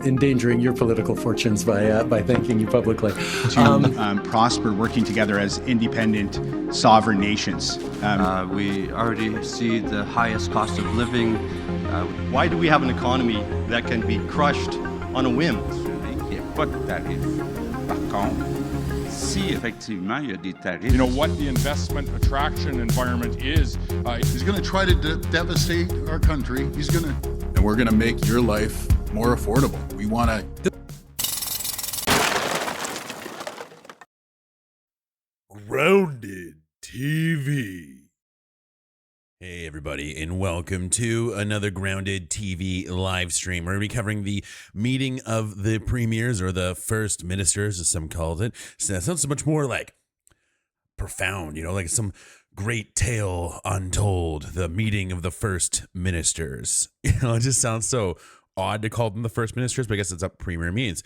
endangering your political fortunes by thanking you publicly. To prosper working together as independent sovereign nations. We already see the highest cost of living. Why do we have an economy that can be crushed on a whim? Il n'y a pas de tarif. Par contre, si effectivement il y a des tarifs. You know what the investment attraction environment is. He's going to try to devastate our country. And we're going to make your life more affordable. We want to. Grounded TV. Hey everybody, and welcome to another Grounded TV live stream. We're going to be covering the meeting of the premiers, or the first ministers, as some called it. So that sounds so much more like profound, like some great tale untold. The meeting of the first ministers. It just sounds so odd to call them the first ministers, but I guess that's what premier means.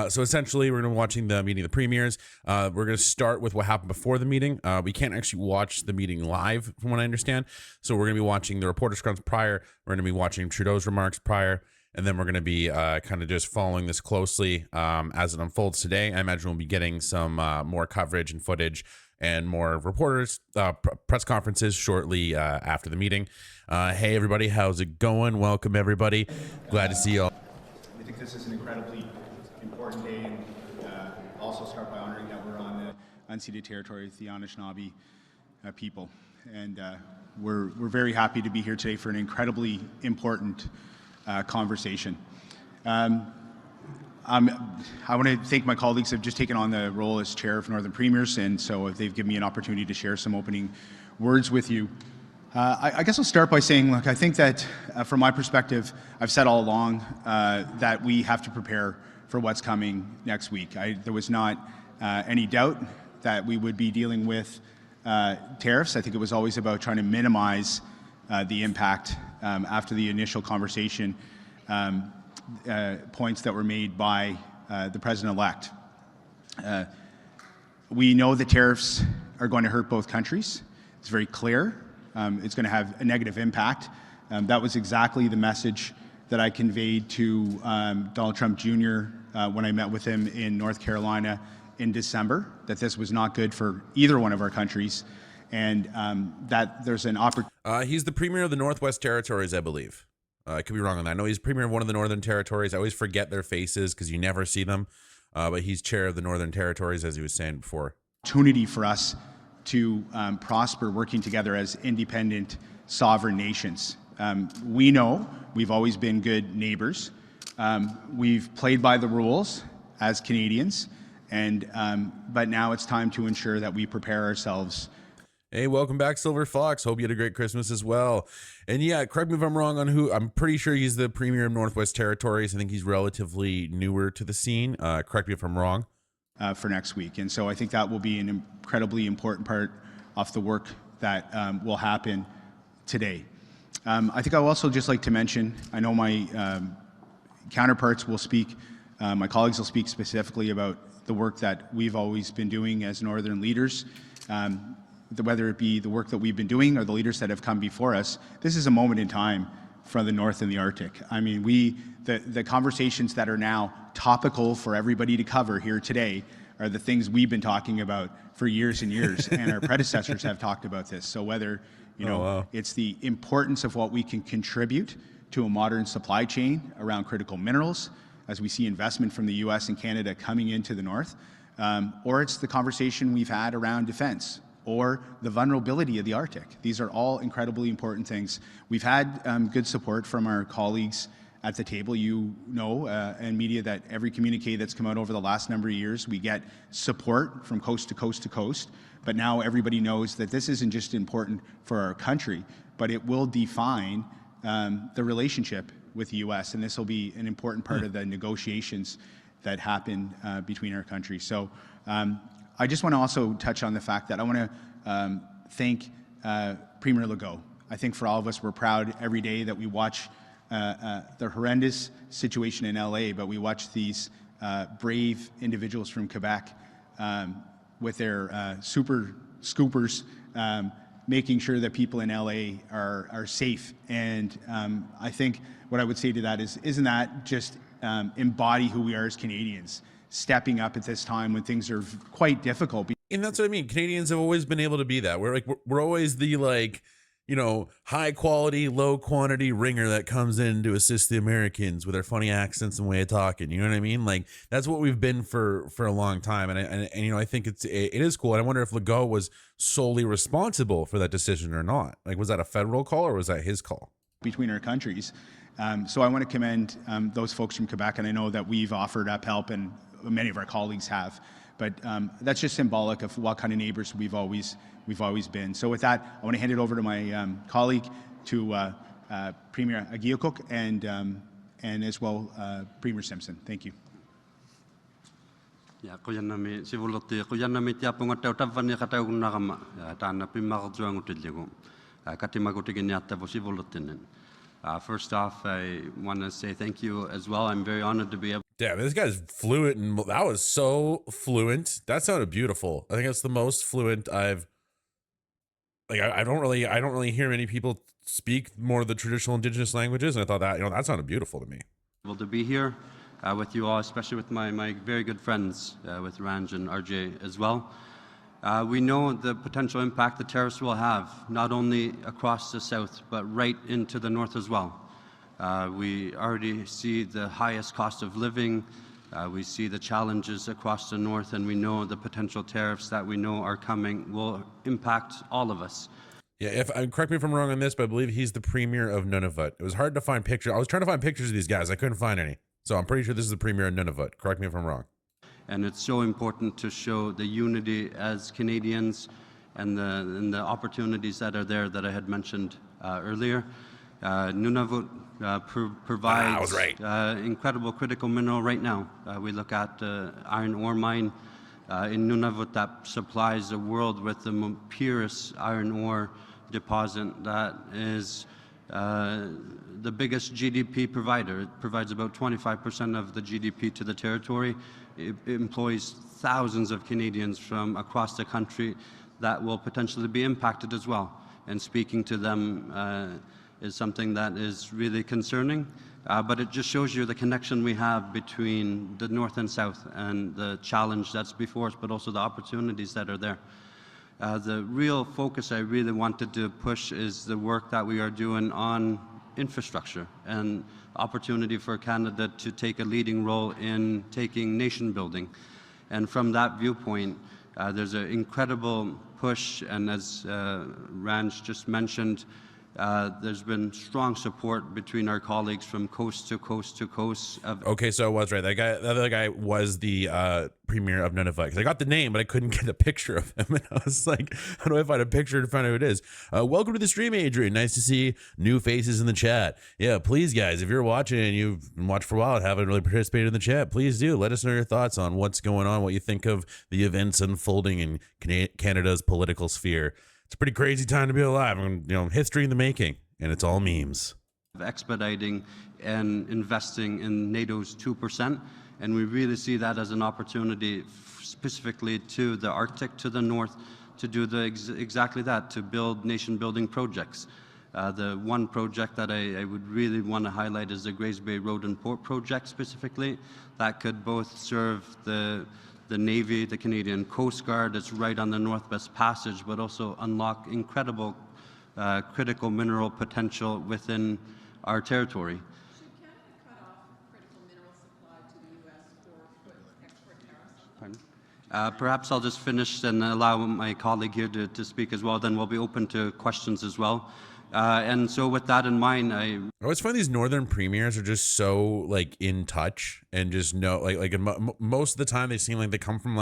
So essentially, we're going to be watching the meeting of the premiers. We're going to start with what happened before the meeting. We can't actually watch the meeting live, from what I understand. So we're going to be watching the reporter scrums prior. We're going to be watching Trudeau's remarks prior. And then we're going to be kind of just following this closely as it unfolds today. I imagine we'll be getting some more coverage and footage and more reporters, press conferences shortly after the meeting. Hey, everybody, how's it going? Welcome, everybody. Glad to see you all. I think this is an incredibly important day, and also start by honoring that we're on the unceded territory of the Anishinaabe people. And we're very happy to be here today for an incredibly important conversation. I want to thank my colleagues who have just taken on the role as chair of Northern Premiers, and so they've given me an opportunity to share some opening words with you. I guess I'll start by saying, look, I think that from my perspective, I've said all along that we have to prepare for what's coming next week. There was not any doubt that we would be dealing with tariffs. I think it was always about trying to minimize the impact after the initial conversation points that were made by the president-elect. We know the tariffs are going to hurt both countries. It's very clear. It's going to have a negative impact. That was exactly the message that I conveyed to Donald Trump Jr. When I met with him in North Carolina in December, that this was not good for either one of our countries, and that there's an opportunity. He's the premier of the Northwest Territories, I believe. I could be wrong on that. I know he's premier of one of the Northern Territories. I always forget their faces because you never see them. But he's chair of the Northern Territories, as he was saying before. Opportunity for us to prosper working together as independent sovereign nations. We know we've always been good neighbors. We've played by the rules as Canadians, and but now it's time to ensure that we prepare ourselves. Hey, welcome back, Silver Fox. Hope you had a great Christmas as well. And yeah, correct me if I'm wrong on who. I'm pretty sure he's the premier of Northwest Territories. I think he's relatively newer to the scene. Correct me if I'm wrong. For next week. And so I think that will be an incredibly important part of the work that will happen today. I think I would also just like to mention, I know my counterparts will speak, my colleagues will speak specifically about the work that we've always been doing as Northern leaders. Whether it be the work that we've been doing or the leaders that have come before us, this is a moment in time for the North and the Arctic. I mean, the conversations that are now topical for everybody to cover here today are the things we've been talking about for years and years, and our predecessors have talked about this. So whether, it's the importance of what we can contribute to a modern supply chain around critical minerals, as we see investment from the US and Canada coming into the North, or it's the conversation we've had around defense, or the vulnerability of the Arctic. These are all incredibly important things. We've had good support from our colleagues at the table. And media, that every communique that's come out over the last number of years, we get support from coast to coast to coast. But now everybody knows that this isn't just important for our country, but it will define the relationship with the US, and this will be an important part of the negotiations that happen between our countries. So I just want to also touch on the fact that I want to thank Premier Legault. I think for all of us, we're proud every day that we watch the horrendous situation in LA, but we watch these brave individuals from Quebec with their super scoopers making sure that people in LA are safe. And I think what I would say to that is, isn't that just embody who we are as Canadians, stepping up at this time when things are quite difficult. And that's what I mean. Canadians have always been able to be that. We're always the high quality, low quantity ringer that comes in to assist the Americans with our funny accents and way of talking. You know what I mean? Like that's what we've been for a long time. And I think it is cool. And I wonder if Legault was solely responsible for that decision or not. Like, was that a federal call or was that his call? Between our countries. So I want to commend those folks from Quebec, and I know that we've offered up help and many of our colleagues have. But that's just symbolic of what kind of neighbors we've always been. So with that, I want to hand it over to my colleague, to Premier Legault and as well Premier Simpson. Thank you. Ya kuyanami sivulotti kuyanami tiapunga tautavani kataunagama tana pimarjuang utiligo katimagutiginiata sivulottinen. First off, I want to say thank you as well. I'm very honored to be able. Damn, this guy's fluent, and that was so fluent. That sounded beautiful. I think that's the most fluent I've. Like, I don't really hear many people speak more of the traditional Indigenous languages, and I thought that that sounded beautiful to me. Able to be here with you all, especially with my very good friends, with Ranj and RJ as well. We know the potential impact the tariffs will have, not only across the south, but right into the north as well. We already see the highest cost of living. We see the challenges across the north, and we know the potential tariffs that we know are coming will impact all of us. Yeah, correct me if I'm wrong on this, but I believe he's the premier of Nunavut. It was hard to find pictures. I was trying to find pictures of these guys. I couldn't find any. So I'm pretty sure this is the premier of Nunavut. Correct me if I'm wrong. And it's so important to show the unity as Canadians and the opportunities that are there that I had mentioned earlier. Nunavut provides incredible critical mineral right now. We look at the iron ore mine in Nunavut that supplies the world with the purest iron ore deposit that is the biggest GDP provider. It provides about 25% of the GDP to the territory. It employs thousands of Canadians from across the country that will potentially be impacted as well. And speaking to them is something that is really concerning. But it just shows you the connection we have between the north and south and the challenge that's before us, but also the opportunities that are there. The real focus I really wanted to push is the work that we are doing on infrastructure and opportunity for Canada to take a leading role in taking nation building. And from that viewpoint, there's an incredible push, and as Ranj just mentioned, there's been strong support between our colleagues from coast to coast to coast. Okay, so I was right. The other guy was the premier of Nunavut. Because I got the name, but I couldn't get a picture of him. And I was like, how do I find a picture to find out who it is? Welcome to the stream, Adrian. Nice to see new faces in the chat. Yeah, please, guys, if you're watching and you've been watching for a while and haven't really participated in the chat, please do. Let us know your thoughts on what's going on, what you think of the events unfolding in Canada's political sphere. It's a pretty crazy time to be alive. History in the making, and it's all memes. Expediting and investing in NATO's 2%, and we really see that as an opportunity specifically to the Arctic, to the north, to do exactly that, to build nation-building projects. The one project that I would really want to highlight is the Grays Bay Road and Port project specifically. That could both serve the Navy, the Canadian Coast Guard, it's right on the Northwest Passage, but also unlock incredible critical mineral potential within our territory. Should Canada cut off critical mineral supply to the U.S. for export tariffs? Pardon? Perhaps I'll just finish and allow my colleague here to speak as well, then we'll be open to questions as well. And so with that in mind, I always find these northern premiers are just so like in touch and just know most of the time they seem like they come from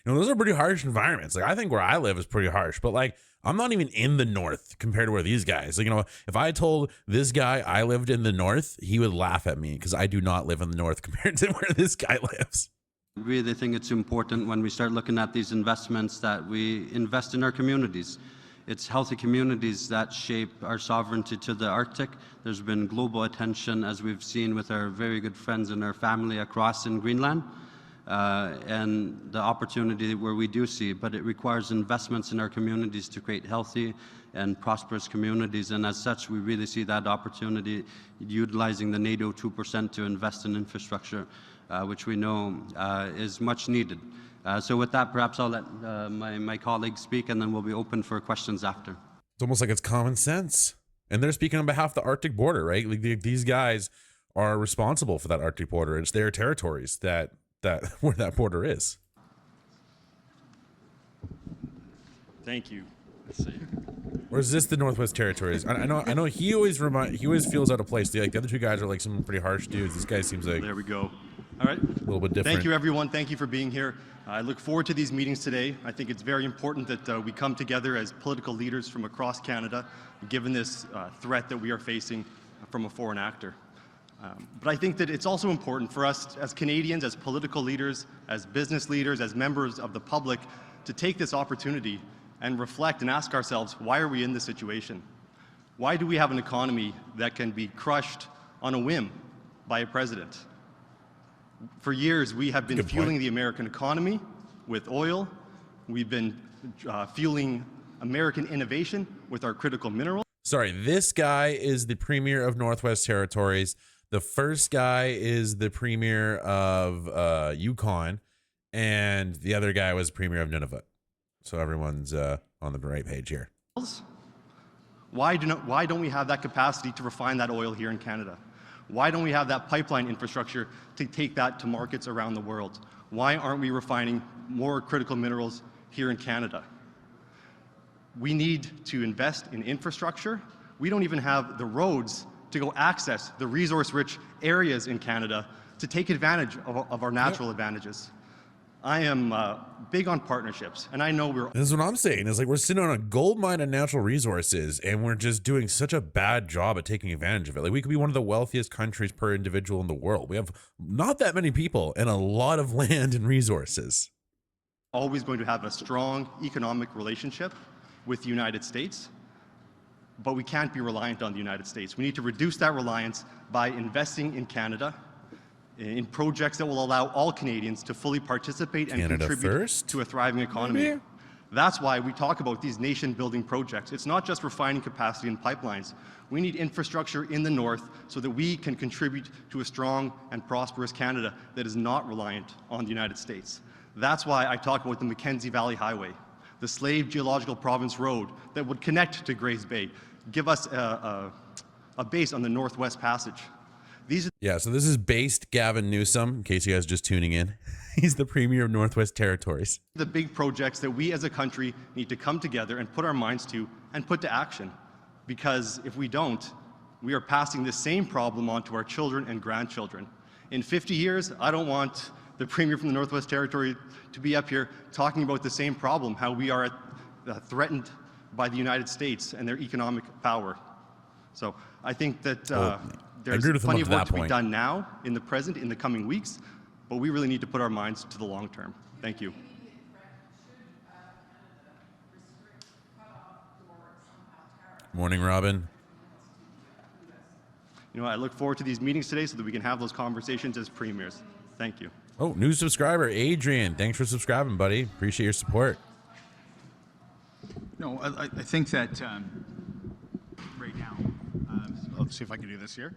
those are pretty harsh environments. Like I think where I live is pretty harsh, but I'm not even in the north compared to where these guys, if I told this guy I lived in the north, he would laugh at me because I do not live in the north compared to where this guy lives. I really think it's important when we start looking at these investments that we invest in our communities. It's healthy communities that shape our sovereignty to the Arctic. There's been global attention, as we've seen with our very good friends and our family across in Greenland. and the opportunity where we do see, but it requires investments in our communities to create healthy and prosperous communities, and as such, we really see that opportunity utilizing the NATO 2% to invest in infrastructure, which we know is much needed. So with that, perhaps I'll let my colleagues speak, and then we'll be open for questions after. It's almost like it's common sense. And they're speaking on behalf of the Arctic border, right? Like these guys are responsible for that Arctic border. It's their territories that where that border is. Thank you. Let's see. Or is this the Northwest Territories? I know he always feels out of place. The other two guys are like some pretty harsh dudes. This guy seems like There we go. All right. a little bit different. Thank you, everyone. Thank you for being here. I look forward to these meetings today. I think it's very important that we come together as political leaders from across Canada, given this threat that we are facing from a foreign actor. But I think that it's also important for us as Canadians, as political leaders, as business leaders, as members of the public, to take this opportunity and reflect and ask ourselves, why are we in this situation? Why do we have an economy that can be crushed on a whim by a president? For years, we have been fueling the American economy with oil. We've been fueling American innovation with our critical minerals. Sorry, this guy is the Premier of Northwest Territories. The first guy is the Premier of Yukon, and the other guy was Premier of Nunavut. So everyone's on the right page here. Why don't we have that capacity to refine that oil here in Canada? Why don't we have that pipeline infrastructure to take that to markets around the world? Why aren't we refining more critical minerals here in Canada? We need to invest in infrastructure. We don't even have the roads to go access the resource-rich areas in Canada to take advantage of our natural advantages. I am big on partnerships, and I know This is what I'm saying. Is like we're sitting on a gold mine of natural resources, and we're just doing such a bad job at taking advantage of it. Like we could be one of the wealthiest countries per individual in the world. We have not that many people and a lot of land and resources. Always going to have a strong economic relationship with the United States, but we can't be reliant on the United States. We need to reduce that reliance by investing in Canada, in projects that will allow all Canadians to fully participate and contribute to a thriving economy. Maybe. That's why we talk about these nation-building projects. It's not just refining capacity and pipelines. We need infrastructure in the north so that we can contribute to a strong and prosperous Canada that is not reliant on the United States. That's why I talk about the Mackenzie Valley Highway, the Slave Geological Province Road that would connect to Grays Bay, give us a base on the Northwest Passage. So this is based Gavin Newsom, in case you guys are just tuning in. He's the Premier of Northwest Territories. The big projects that we as a country need to come together and put our minds to and put to action. Because if we don't, we are passing the same problem on to our children and grandchildren. In 50 years, I don't want the Premier from the Northwest Territory to be up here talking about the same problem, how we are threatened by the United States and their economic power. So I think that there's plenty of work to be done now, in the present, in the coming weeks, but we really need to put our minds to the long term. Thank you. Morning, Robin. You know, I look forward to these meetings today so that we can have those conversations as premiers. Thank you. Oh, new subscriber, Adrian. Thanks for subscribing, buddy. Appreciate your support. No, I think that right now, let's see if I can do this here.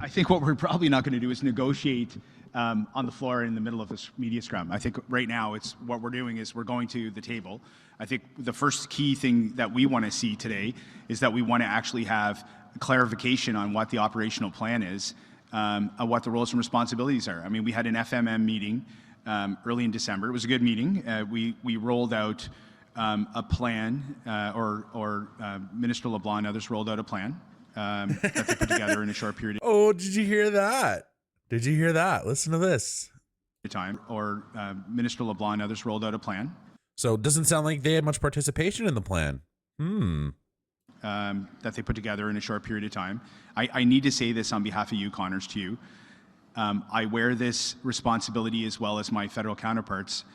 I think what we're probably not going to do is negotiate on the floor in the middle of this media scrum. I think right now it's what we're doing is we're going to the table. I think the first key thing that we want to see today is that we want to actually have clarification on what the operational plan is, what the roles and responsibilities are. I mean, we had an FMM meeting early in December. It was a good meeting. We rolled out a plan, or Minister LeBlanc and others rolled out a plan that they put together in a short period. Oh, did you hear that? Did you hear that? Listen to this. Minister LeBlanc and others rolled out a plan. So it doesn't sound like they had much participation in the plan. That they put together in a short period of time. I need to say this on behalf of Yukoners to you. I wear this responsibility as well as my federal counterparts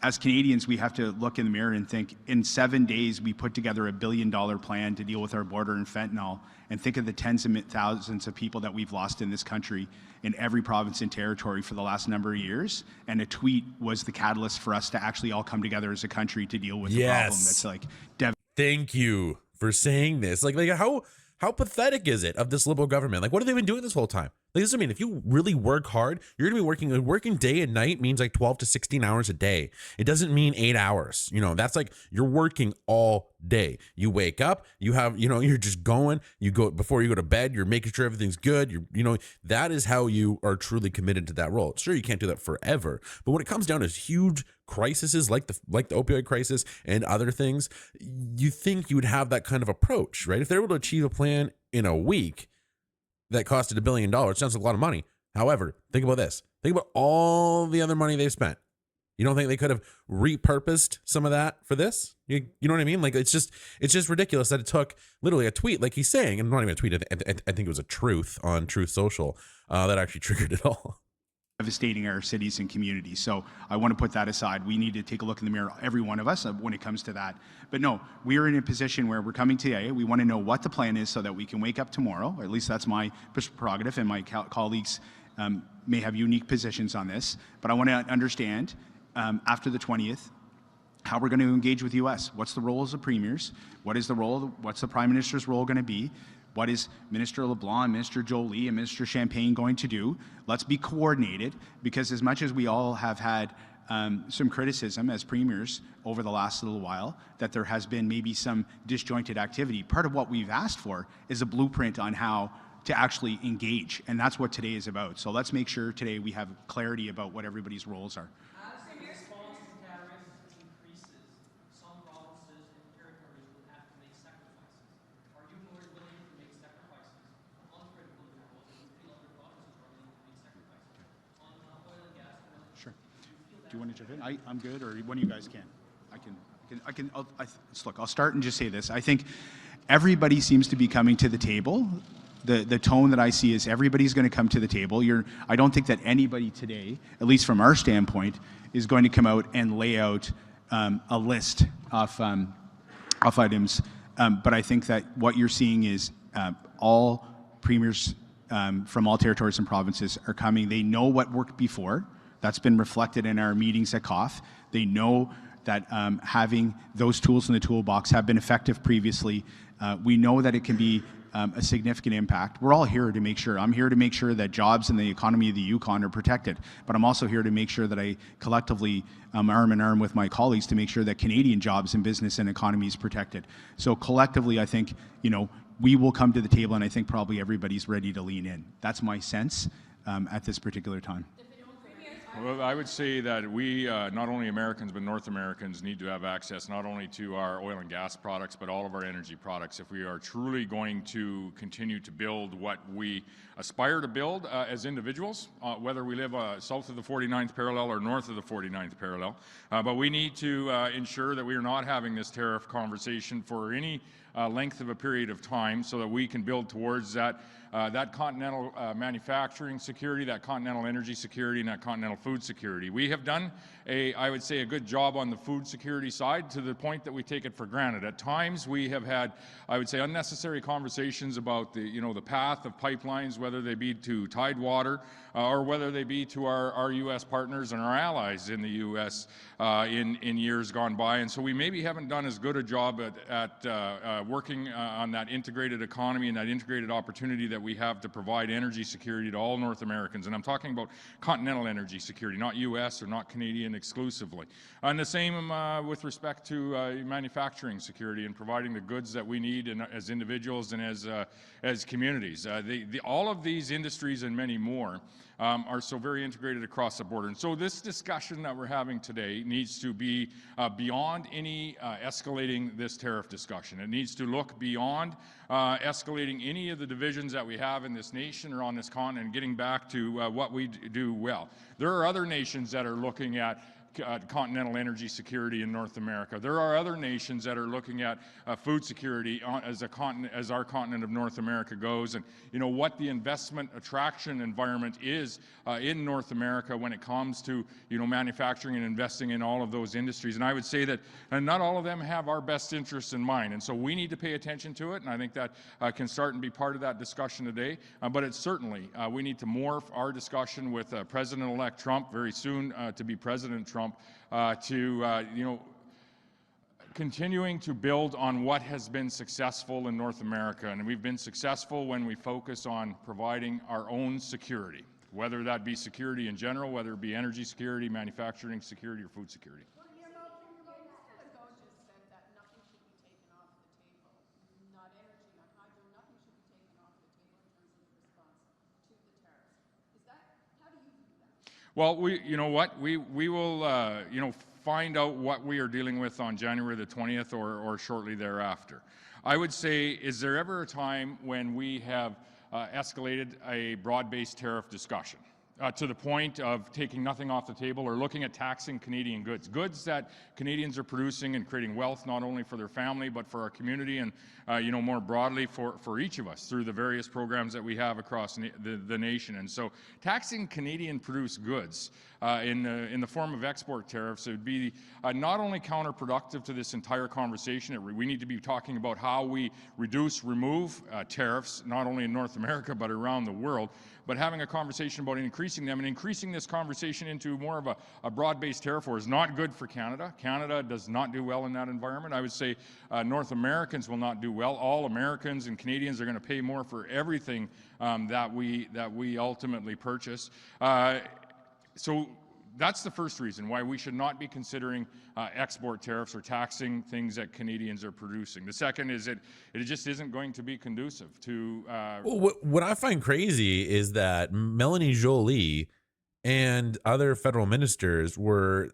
as Canadians, we have to look in the mirror and think, in 7 days, we put together $1 billion plan to deal with our border and fentanyl, and think of the tens of thousands of people that we've lost in this country in every province and territory for the last number of years. And a tweet was the catalyst for us to actually all come together as a country to deal with the problem that's like devastating. Thank you for saying this. Like how pathetic is it of this Liberal government? Like, what have they been doing this whole time? Like, this, I mean, if you really work hard, you're gonna be working day and night means like 12 to 16 hours a day. It doesn't mean 8 hours. You know, that's like you're working all day. You wake up, you have, you know, you're just going, you go before you go to bed, you're making sure everything's good. You know, that is how you are truly committed to that role. Sure, you can't do that forever, but when it comes down to huge crises like the opioid crisis and other things, you think you would have that kind of approach, right? If they're able to achieve a plan in a week that costed $1 billion, sounds like a lot of money. However, think about this. Think about all the other money they've spent. You don't think they could have repurposed some of that for this? You know what I mean? Like, it's just ridiculous that it took literally a tweet, like he's saying, and not even a tweet. I think it was a truth on Truth Social that actually triggered it all. Devastating our cities and communities. So I want to put that aside. We need to take a look in the mirror, every one of us, when it comes to that. But no, we are in a position where we're coming today. We want to know what the plan is so that we can wake up tomorrow, or at least that's my prerogative, and my colleagues may have unique positions on this. But I want to understand after the 20th, how we're going to engage with U.S. What's the role as the premiers? What's the Prime Minister's role going to be? What is Minister LeBlanc, Minister Jolie, and Minister Champagne going to do? Let's be coordinated, because as much as we all have had some criticism as premiers over the last little while, that there has been maybe some disjointed activity, part of what we've asked for is a blueprint on how to actually engage, and that's what today is about. So let's make sure today we have clarity about what everybody's roles are. Do you want to jump in? I'm good, or one of you guys can. Look, I'll start and just say this. I think everybody seems to be coming to the table. The tone that I see is everybody's going to come to the table. I don't think that anybody today, at least from our standpoint, is going to come out and lay out a list of items. But I think that what you're seeing is all premiers from all territories and provinces are coming. They know what worked before. That's been reflected in our meetings at COF. They know that having those tools in the toolbox have been effective previously. We know that it can be a significant impact. We're all here to make sure. I'm here to make sure that jobs in the economy of the Yukon are protected, but I'm also here to make sure that I collectively, arm in arm with my colleagues, to make sure that Canadian jobs and business and economy is protected. So collectively, I think, we will come to the table, and I think probably everybody's ready to lean in. That's my sense at this particular time. Well, I would say that we, not only Americans, but North Americans, need to have access not only to our oil and gas products, but all of our energy products. If we are truly going to continue to build what we aspire to build as individuals, whether we live south of the 49th parallel or north of the 49th parallel, but we need to ensure that we are not having this tariff conversation for any length of a period of time, so that we can build towards that continental manufacturing security, that continental energy security, and that continental food security. We have done I would say, a good job on the food security side, to the point that we take it for granted. At times, we have had, I would say, unnecessary conversations about the path of pipelines, whether they be to Tidewater or whether they be to our U.S. partners and our allies in the U.S. In years gone by. And so we maybe haven't done as good a job at working on that integrated economy and that integrated opportunity that we have to provide energy security to all North Americans. And I'm talking about continental energy security, not U.S. or not Canadian exclusively. And the same with respect to manufacturing security and providing the goods that we need as individuals and as communities. All of these industries and many more are so very integrated across the border. And so this discussion that we're having today needs to be beyond any escalating this tariff discussion. It needs to look beyond escalating any of the divisions that we have in this nation or on this continent, and getting back to what we do well. There are other nations that are looking at continental energy security in North America. There are other nations that are looking at food security as our continent of North America goes, and what the investment attraction environment is in North America when it comes to manufacturing and investing in all of those industries. And I would say that not all of them have our best interests in mind, and so we need to pay attention to it, and I think that can start and be part of that discussion today. But it's certainly we need to morph our discussion with President-elect Trump, very soon to be President Trump, to continuing to build on what has been successful in North America. And we've been successful when we focus on providing our own security, whether that be security in general, whether it be energy security, manufacturing security, or food security. Well, Legault just said that nothing should be taken off the table. Not energy, not hydro, nothing should be taken off the table in terms of the response to the tariffs. Is that, how do you view that? Well, we will find out what we are dealing with on January the 20th or shortly thereafter. I would say, is there ever a time when we have escalated a broad-based tariff discussion to the point of taking nothing off the table or looking at taxing Canadian goods, goods that Canadians are producing and creating wealth not only for their family but for our community and more broadly for each of us through the various programs that we have across the nation. And so taxing Canadian produced goods in the form of export tariffs, it would be not only counterproductive to this entire conversation. We need to be talking about how we remove tariffs not only in North America but around the world, but having a conversation about increasing them and increasing this conversation into more of a broad-based tariff war is not good for Canada. Canada does not do well in that environment. I would say North Americans will not do well. All Americans and Canadians are going to pay more for everything that we ultimately purchase. So that's the first reason why we should not be considering export tariffs or taxing things that Canadians are producing. The second is it just isn't going to be conducive to... Well, what I find crazy is that Melanie Joly and other federal ministers were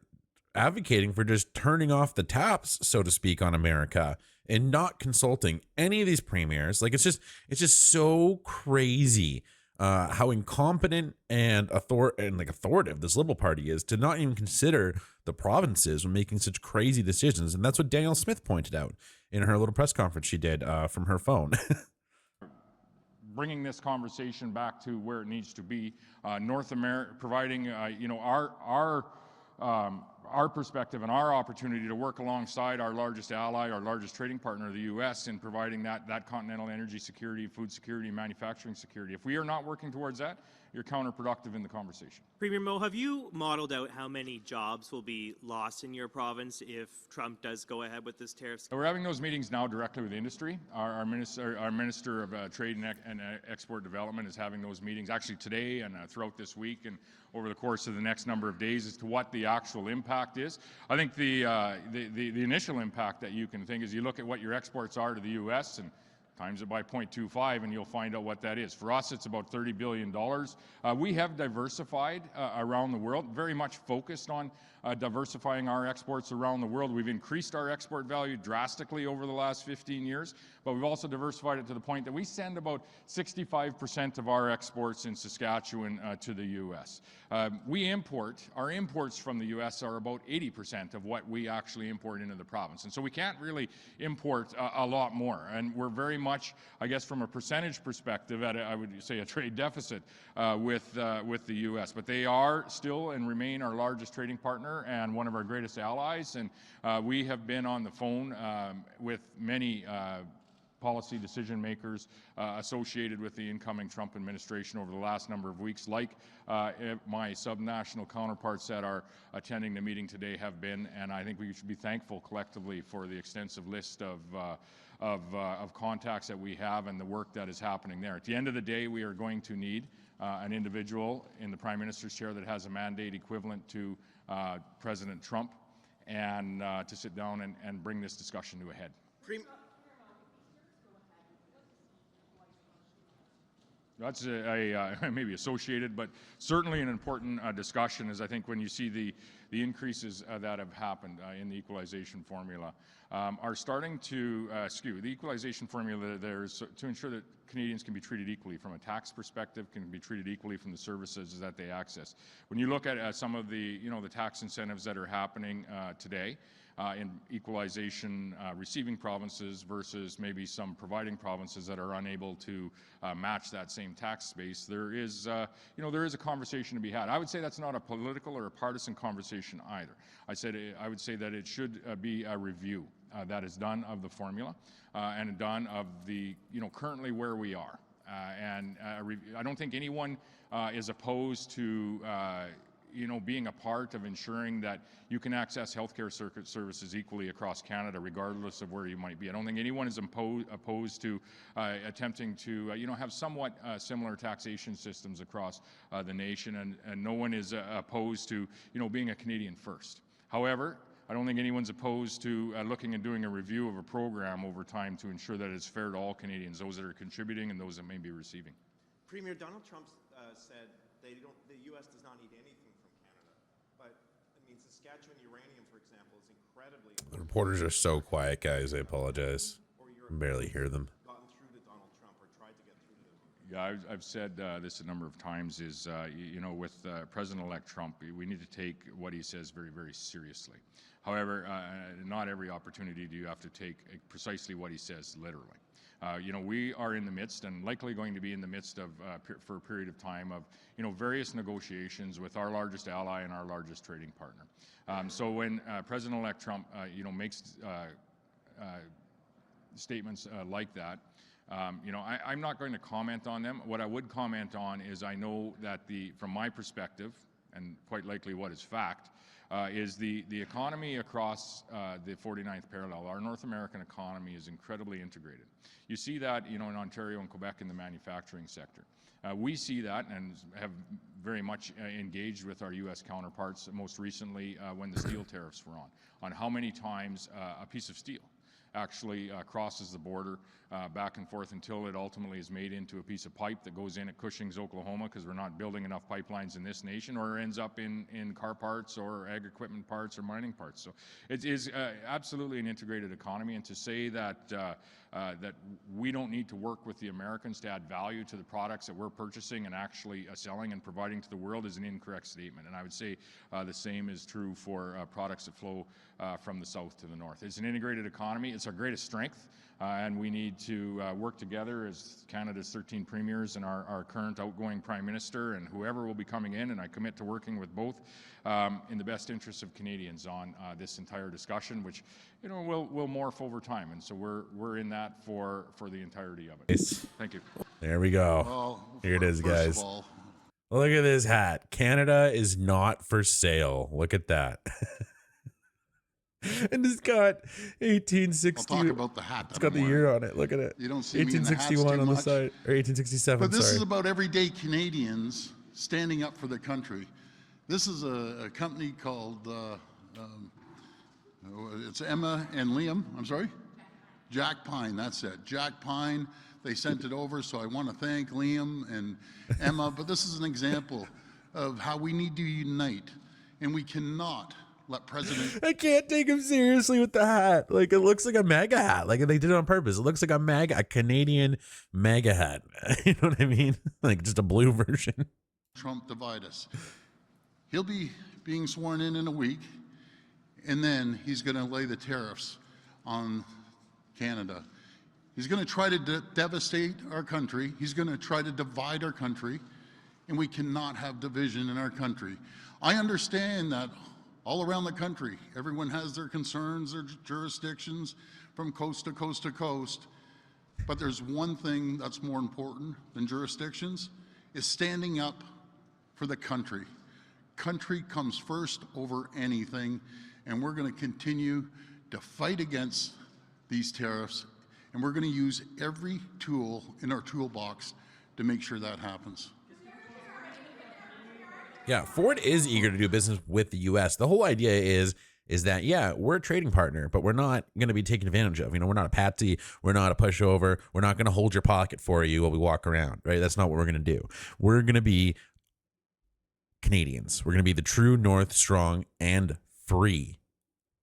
advocating for just turning off the taps, so to speak, on America and not consulting any of these premiers. Like, it's just so crazy how incompetent and authoritative this Liberal Party is to not even consider the provinces when making such crazy decisions. And that's what Danielle Smith pointed out in her little press conference she did from her phone. Bringing this conversation back to where it needs to be, North America, providing our perspective and our opportunity to work alongside our largest ally, our largest trading partner, the U.S., in providing that continental energy security, food security, and manufacturing security. If we are not working towards that, you're counterproductive in the conversation. Premier Moe, have you modeled out how many jobs will be lost in your province if Trump does go ahead with this tariff? We're having those meetings now directly with industry. Our Minister of Trade and Export Development is having those meetings actually today and throughout this week and over the course of the next number of days as to what the actual impact is. I think the initial impact that you can think is you look at what your exports are to the U.S. and times it by 0.25 and you'll find out what that is. For us, it's about $30 billion. We have diversified around the world, very much focused on diversifying our exports around the world. We've increased our export value drastically over the last 15 years, but we've also diversified it to the point that we send about 65% of our exports in Saskatchewan to the U.S. Our imports from the U.S. are about 80% of what we actually import into the province. And so we can't really import a lot more. And we're very much, I guess, from a percentage perspective, at I would say a trade deficit with the U.S. But they are still and remain our largest trading partner and one of our greatest allies. And we have been on the phone with many policy decision makers associated with the incoming Trump administration over the last number of weeks, like my subnational counterparts that are attending the meeting today have been, and I think we should be thankful collectively for the extensive list of contacts that we have and the work that is happening there. At the end of the day, we are going to need an individual in the Prime Minister's chair that has a mandate equivalent to President Trump and to sit down and bring this discussion to a head. That's maybe associated, but certainly an important discussion is I think when you see the increases that have happened in the equalization formula are starting to skew. The equalization formula there is to ensure that Canadians can be treated equally from a tax perspective, can be treated equally from the services that they access. When you look at some of the the tax incentives that are happening today, in equalization receiving provinces versus maybe some providing provinces that are unable to match that same tax base, there is there is a conversation to be had. I would say that's not a political or a partisan conversation either. I would say that it should be a review that is done of the formula and done of the currently where we are. I don't think anyone is opposed to being a part of ensuring that you can access healthcare services equally across Canada, regardless of where you might be. I don't think anyone is opposed to attempting to, have somewhat similar taxation systems across the nation, and no one is opposed to, being a Canadian first. However, I don't think anyone's opposed to looking and doing a review of a program over time to ensure that it's fair to all Canadians, those that are contributing and those that may be receiving. Premier Donald Trump said the U.S. does not need anything from Canada, but I mean Saskatchewan uranium, for example, is incredibly. The reporters are so quiet, guys. I apologize. I barely hear them. Gotten through to Donald Trump or tried to get through to him. Yeah, I've said this a number of times. Is with President-elect Trump, we need to take what he says very, very seriously. However, not every opportunity do you have to take precisely what he says literally. We are in the midst, and likely going to be in the midst of, for a period of time, of various negotiations with our largest ally and our largest trading partner. So when President-elect Trump, makes statements like that, I'm not going to comment on them. What I would comment on is I know that from my perspective, and quite likely what is fact, is the economy across the 49th parallel. Our North American economy is incredibly integrated. You see that, in Ontario and Quebec in the manufacturing sector. We see that and have very much engaged with our U.S. counterparts, most recently when the steel tariffs were on how many times a piece of steel actually crosses the border back and forth until it ultimately is made into a piece of pipe that goes in at Cushing's, Oklahoma, because we're not building enough pipelines in this nation, or ends up in car parts or ag equipment parts or mining parts. So it is absolutely an integrated economy, and to say that that we don't need to work with the Americans to add value to the products that we're purchasing and actually selling and providing to the world is an incorrect statement. And I would say the same is true for products that flow from the south to the north. It's an integrated economy. It's our greatest strength, and we need to work together as Canada's 13 premiers and our current outgoing Prime Minister and whoever will be coming in, and I commit to working with both in the best interests of Canadians on this entire discussion, which will morph over time, and so we're in that for the entirety of it. Thank you. There we go. Well, Here it is, guys. First of all, Look at this hat. Canada is not for sale. Look at that. And it's got 1860. I'll talk about the hat. It's got the year on it. Look at it. You don't see me in the hats 1861 too on the much. side, or 1867. But this sorry. is about everyday Canadians standing up for their country. This is a company called, it's Emma and Liam, I'm sorry? Jack Pine, that's it. Jack Pine, they sent it over, so I want to thank Liam and Emma. But this is an example of how we need to unite, and we cannot let President... I can't take him seriously with the hat. Like, it looks like a MAGA hat. Like, they did it on purpose. It looks like a Canadian MAGA hat. You know what I mean? Like, just a blue version. Trump divide us. He'll be being sworn in a week, and then he's going to lay the tariffs on Canada. He's going to try to devastate our country. He's going to try to divide our country, and we cannot have division in our country. I understand that all around the country, everyone has their concerns, their jurisdictions from coast to coast to coast. But there's one thing that's more important than jurisdictions, is standing up for the country. Country comes first over anything, and we're going to continue to fight against these tariffs, and we're going to use every tool in our toolbox to make sure that happens. Yeah, Ford is eager to do business with the U.S. The whole idea is is that, yeah, we're a trading partner, but we're not going to be taken advantage of. You know, we're not a patsy. We're not a pushover. We're not going to hold your pocket for you while we walk around, right? That's not what we're going to do. We're going to be Canadians. We're going to be the true North, strong and free.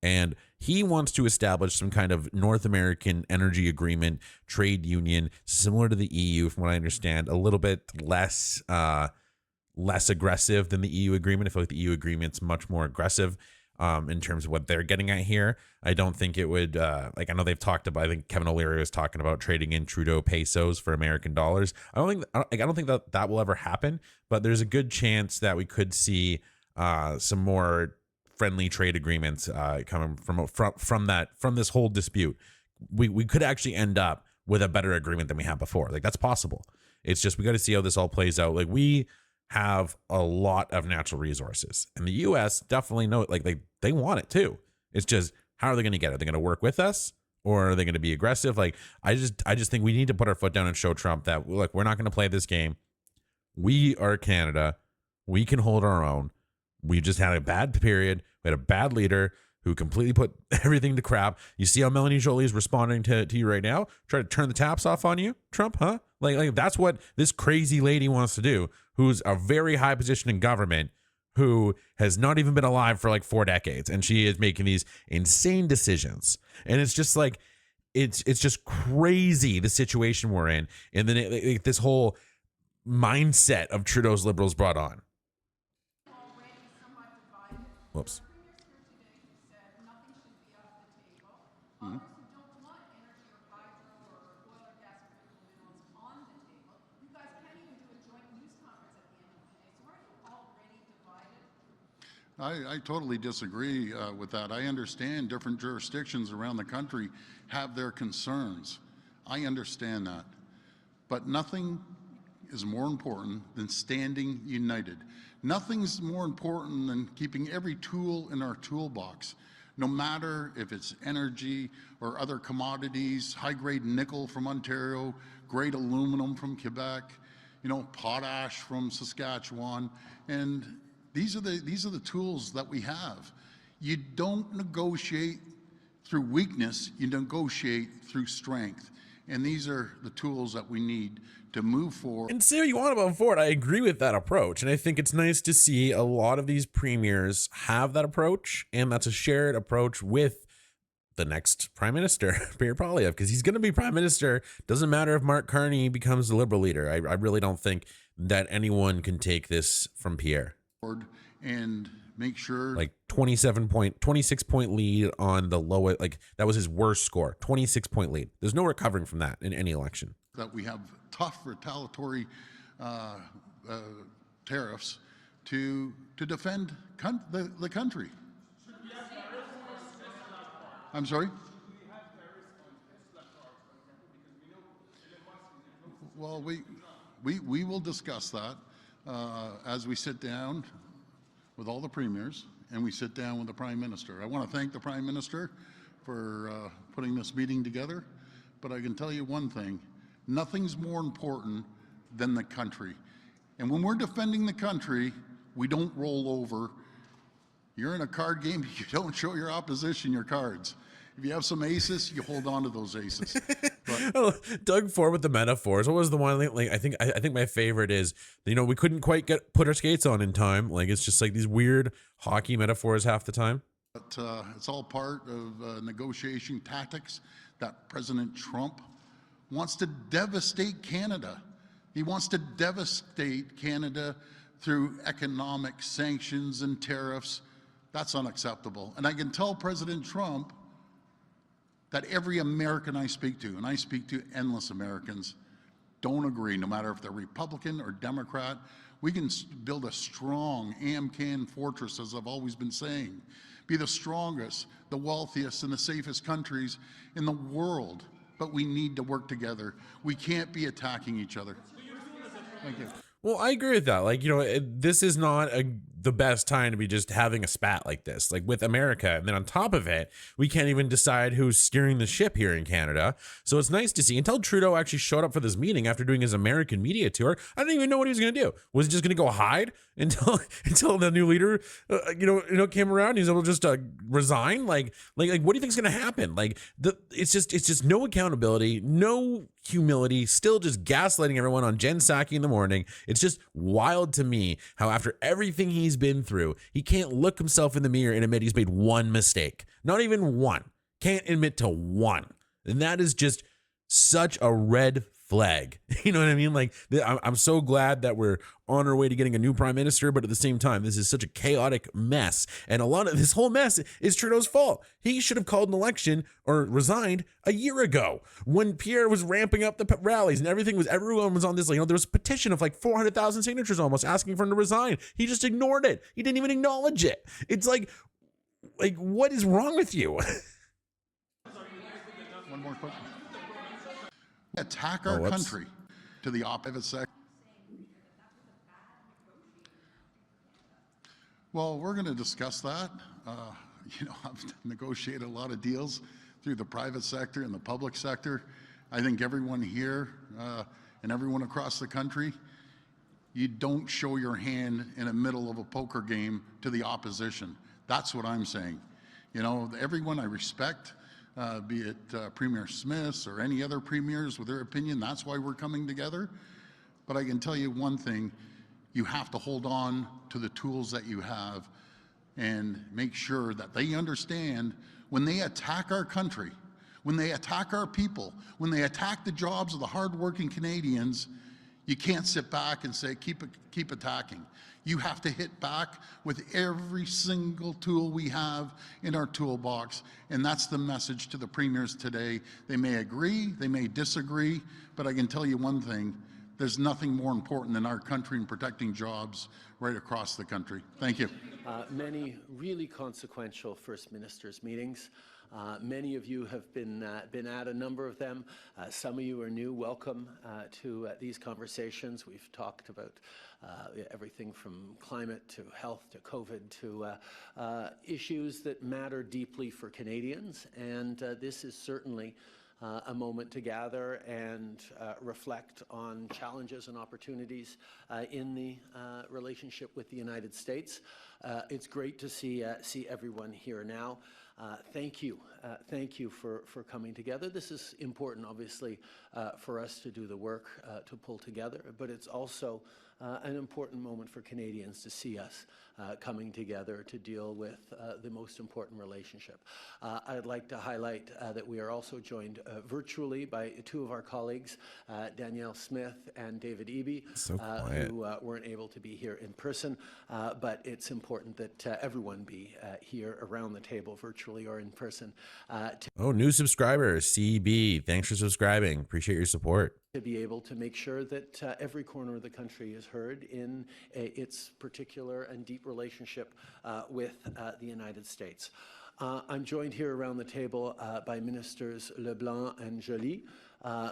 And he wants to establish some kind of North American energy agreement, trade union, similar to the EU, from what I understand, a little bit less aggressive than the EU agreement. I feel like the EU agreement's much more aggressive in terms of what they're getting at here. I don't think it would, I know they've talked about, I think Kevin O'Leary was talking about trading in Trudeau pesos for American dollars. I don't think that will ever happen, but there's a good chance that we could see some more friendly trade agreements coming from this whole dispute. We could actually end up with a better agreement than we had before. Like, that's possible. It's just, we got to see how this all plays out. Like, we have a lot of natural resources, and the US definitely know it. Like, they want it too. It's just, how are they going to get it? Are they going to work with us, or are they going to be aggressive? Like, I just think we need to put our foot down and show Trump that, look, we're not going to play this game. We are Canada. We can hold our own. We just had a bad period. We had a bad leader who completely put everything to crap. You see how Melanie Joly is responding to you right now? Try to turn the taps off on you, Trump, huh? Like that's what this crazy lady wants to do, who's a very high position in government, who has not even been alive for like 4 decades, and she is making these insane decisions. And it's just like, it's just crazy, the situation we're in. And then this whole mindset of Trudeau's Liberals brought on. Whoops. I totally disagree with that. I understand different jurisdictions around the country have their concerns. I understand that. But nothing is more important than standing united. Nothing's more important than keeping every tool in our toolbox, no matter if it's energy or other commodities, high-grade nickel from Ontario, grade aluminum from Quebec, you know, potash from Saskatchewan, and these are the tools that we have. You don't negotiate through weakness, you negotiate through strength. And these are the tools that we need to move forward. And say what you want about Ford, I agree with that approach. And I think it's nice to see a lot of these premiers have that approach. And that's a shared approach with the next prime minister, Pierre Poilievre, because he's going to be prime minister. Doesn't matter if Mark Carney becomes the Liberal leader. I really don't think that anyone can take this from Pierre. And make sure, like 26 point lead on the lowest, like that was his worst score, 26 point lead. There's no recovering from that in any election. That we have tough retaliatory tariffs to defend the country. I'm sorry? Well, we will discuss that as we sit down with all the premiers and we sit down with the Prime Minister. I want to thank the Prime Minister for putting this meeting together, but I can tell you one thing, nothing's more important than the country. And when we're defending the country, we don't roll over. You're in a card game, you don't show your opposition your cards. If you have some aces, you hold on to those aces. But, Doug Ford with the metaphors. What was the one? Like I think my favorite is, you know, we couldn't quite put our skates on in time. Like, it's just like these weird hockey metaphors half the time. But it's all part of negotiation tactics that President Trump wants to devastate Canada. He wants to devastate Canada through economic sanctions and tariffs. That's unacceptable. And I can tell President Trump that every American I speak to, and I speak to endless Americans, don't agree, no matter if they're Republican or Democrat. We can build a strong AMCAN fortress, as I've always been saying, be the strongest, the wealthiest, and the safest countries in the world. But we need to work together. We can't be attacking each other. Thank you. Well, I agree with that. Like, you know, this is not the best time to be just having a spat like this, like with America. And then on top of it, we can't even decide who's steering the ship here in Canada. So it's nice to see. Until Trudeau actually showed up for this meeting after doing his American media tour, I didn't even know what he was going to do. Was he just going to go hide until the new leader, came around? He's able to just resign. Like what do you think is going to happen? Like it's just no accountability, no humility, still just gaslighting everyone on Jen Psaki in the morning. It's just wild to me how after everything he's been through, he can't look himself in the mirror and admit he's made one mistake. Not even one. Can't admit to one. And that is just such a red flag. You know what I mean? Like, I'm so glad that we're on our way to getting a new prime minister, but at the same time, this is such a chaotic mess. And a lot of this whole mess is Trudeau's fault. He should have called an election or resigned a year ago when Pierre was ramping up the rallies and everyone was on this, there was a petition of like 400,000 signatures almost asking for him to resign. He just ignored it. He didn't even acknowledge it. It's like what is wrong with you? One more question. Attack our country to the opposite sector. Well, we're going to discuss that. I've negotiated a lot of deals through the private sector and the public sector. I think everyone here and everyone across the country, you don't show your hand in the middle of a poker game to the opposition. That's what I'm saying. Everyone I respect, be it Premier Smith or any other premiers with their opinion, that's why we're coming together. But I can tell you one thing, you have to hold on to the tools that you have and make sure that they understand when they attack our country, when they attack our people, when they attack the jobs of the hardworking Canadians, you can't sit back and say, keep attacking. You have to hit back with every single tool we have in our toolbox. And that's the message to the premiers today. They may agree, they may disagree, but I can tell you one thing, there's nothing more important than our country and protecting jobs right across the country. Thank you. Many really consequential First Ministers meetings. Many of you have been at a number of them. Some of you are new. Welcome to these conversations. We've talked about everything from climate to health to COVID to issues that matter deeply for Canadians. And this is certainly a moment to gather and reflect on challenges and opportunities in the relationship with the United States. It's great to see everyone here now. Thank you for coming together. This is important, obviously, for us to do the work to pull together, but it's also an important moment for Canadians to see us coming together to deal with the most important relationship. I'd like to highlight that we are also joined virtually by two of our colleagues, Danielle Smith and David Eby, who weren't able to be here in person, but it's important that everyone be here around the table, virtually or in person. New subscriber, CB. Thanks for subscribing. Appreciate your support. To be able to make sure that every corner of the country is heard in its particular and deep relationship with the United States. I'm joined here around the table by Ministers Leblanc and Joly,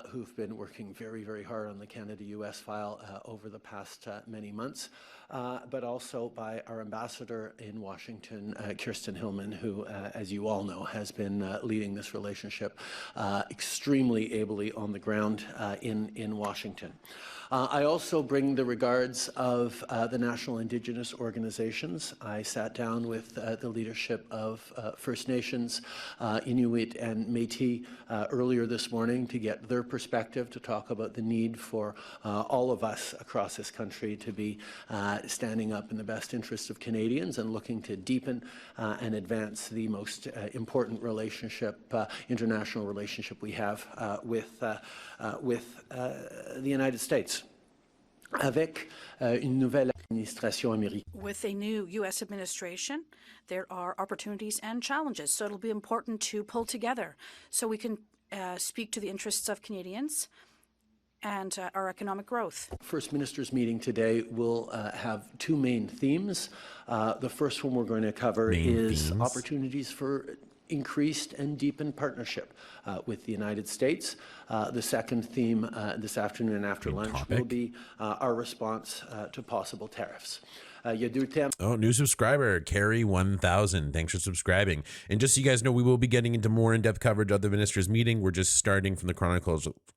who've been working very, very hard on the Canada-US file over the past many months, but also by our ambassador in Washington, Kirsten Hillman, who, as you all know, has been leading this relationship extremely ably on the ground in Washington. I also bring the regards of the National Indigenous Organizations. I sat down with the leadership of First Nations, Inuit and Métis earlier this morning to get their perspective, to talk about the need for all of us across this country to be standing up in the best interest of Canadians and looking to deepen and advance the most important relationship, international relationship we have with the United States. Avec une nouvelle administration américaine. With a new U.S. administration, there are opportunities and challenges, so it'll be important to pull together so we can speak to the interests of Canadians and our economic growth. First Ministers meeting today will have two main themes. The first one we're going to cover is opportunities for increased and deepened partnership with the United States. The second theme this afternoon after lunch will be our response to possible tariffs. Il y a deux thèmes. Oh, new subscriber, Carrie1000. Thanks for subscribing. And just so you guys know, we will be getting into more in-depth coverage of the ministers' meeting. We're just starting from the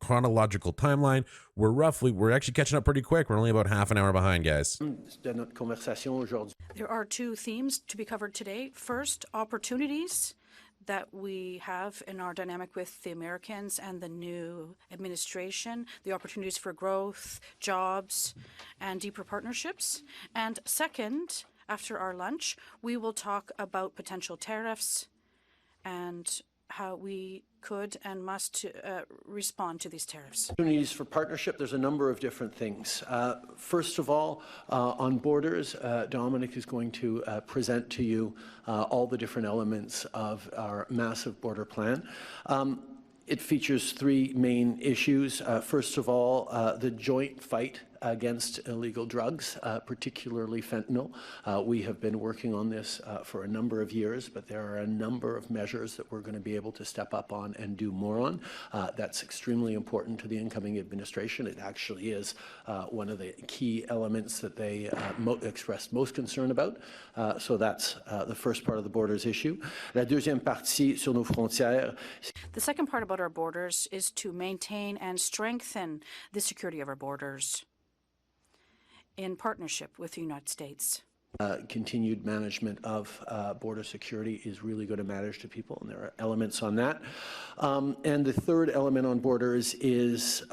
chronological timeline. We're actually catching up pretty quick. We're only about half an hour behind, guys. De notre conversation aujourd'hui. There are two themes to be covered today. First, opportunities that we have in our dynamic with the Americans and the new administration, the opportunities for growth, jobs, and deeper partnerships. And second, after our lunch, we will talk about potential tariffs and how we could and must respond to these tariffs. Opportunities for partnership, there's a number of different things. First of all, on borders, Dominic is going to present to you all the different elements of our massive border plan. It features three main issues. First of all, the joint fight against illegal drugs, particularly fentanyl. We have been working on this for a number of years, but there are a number of measures that we're going to be able to step up on and do more on. That's extremely important to the incoming administration. It actually is one of the key elements that they expressed most concern about. So that's the first part of the borders issue. La deuxième partie sur nos frontières. The second part about our borders is to maintain and strengthen the security of our borders in partnership with the United States. Continued management of border security is really going to matter to people, and there are elements on that. And the third element on borders is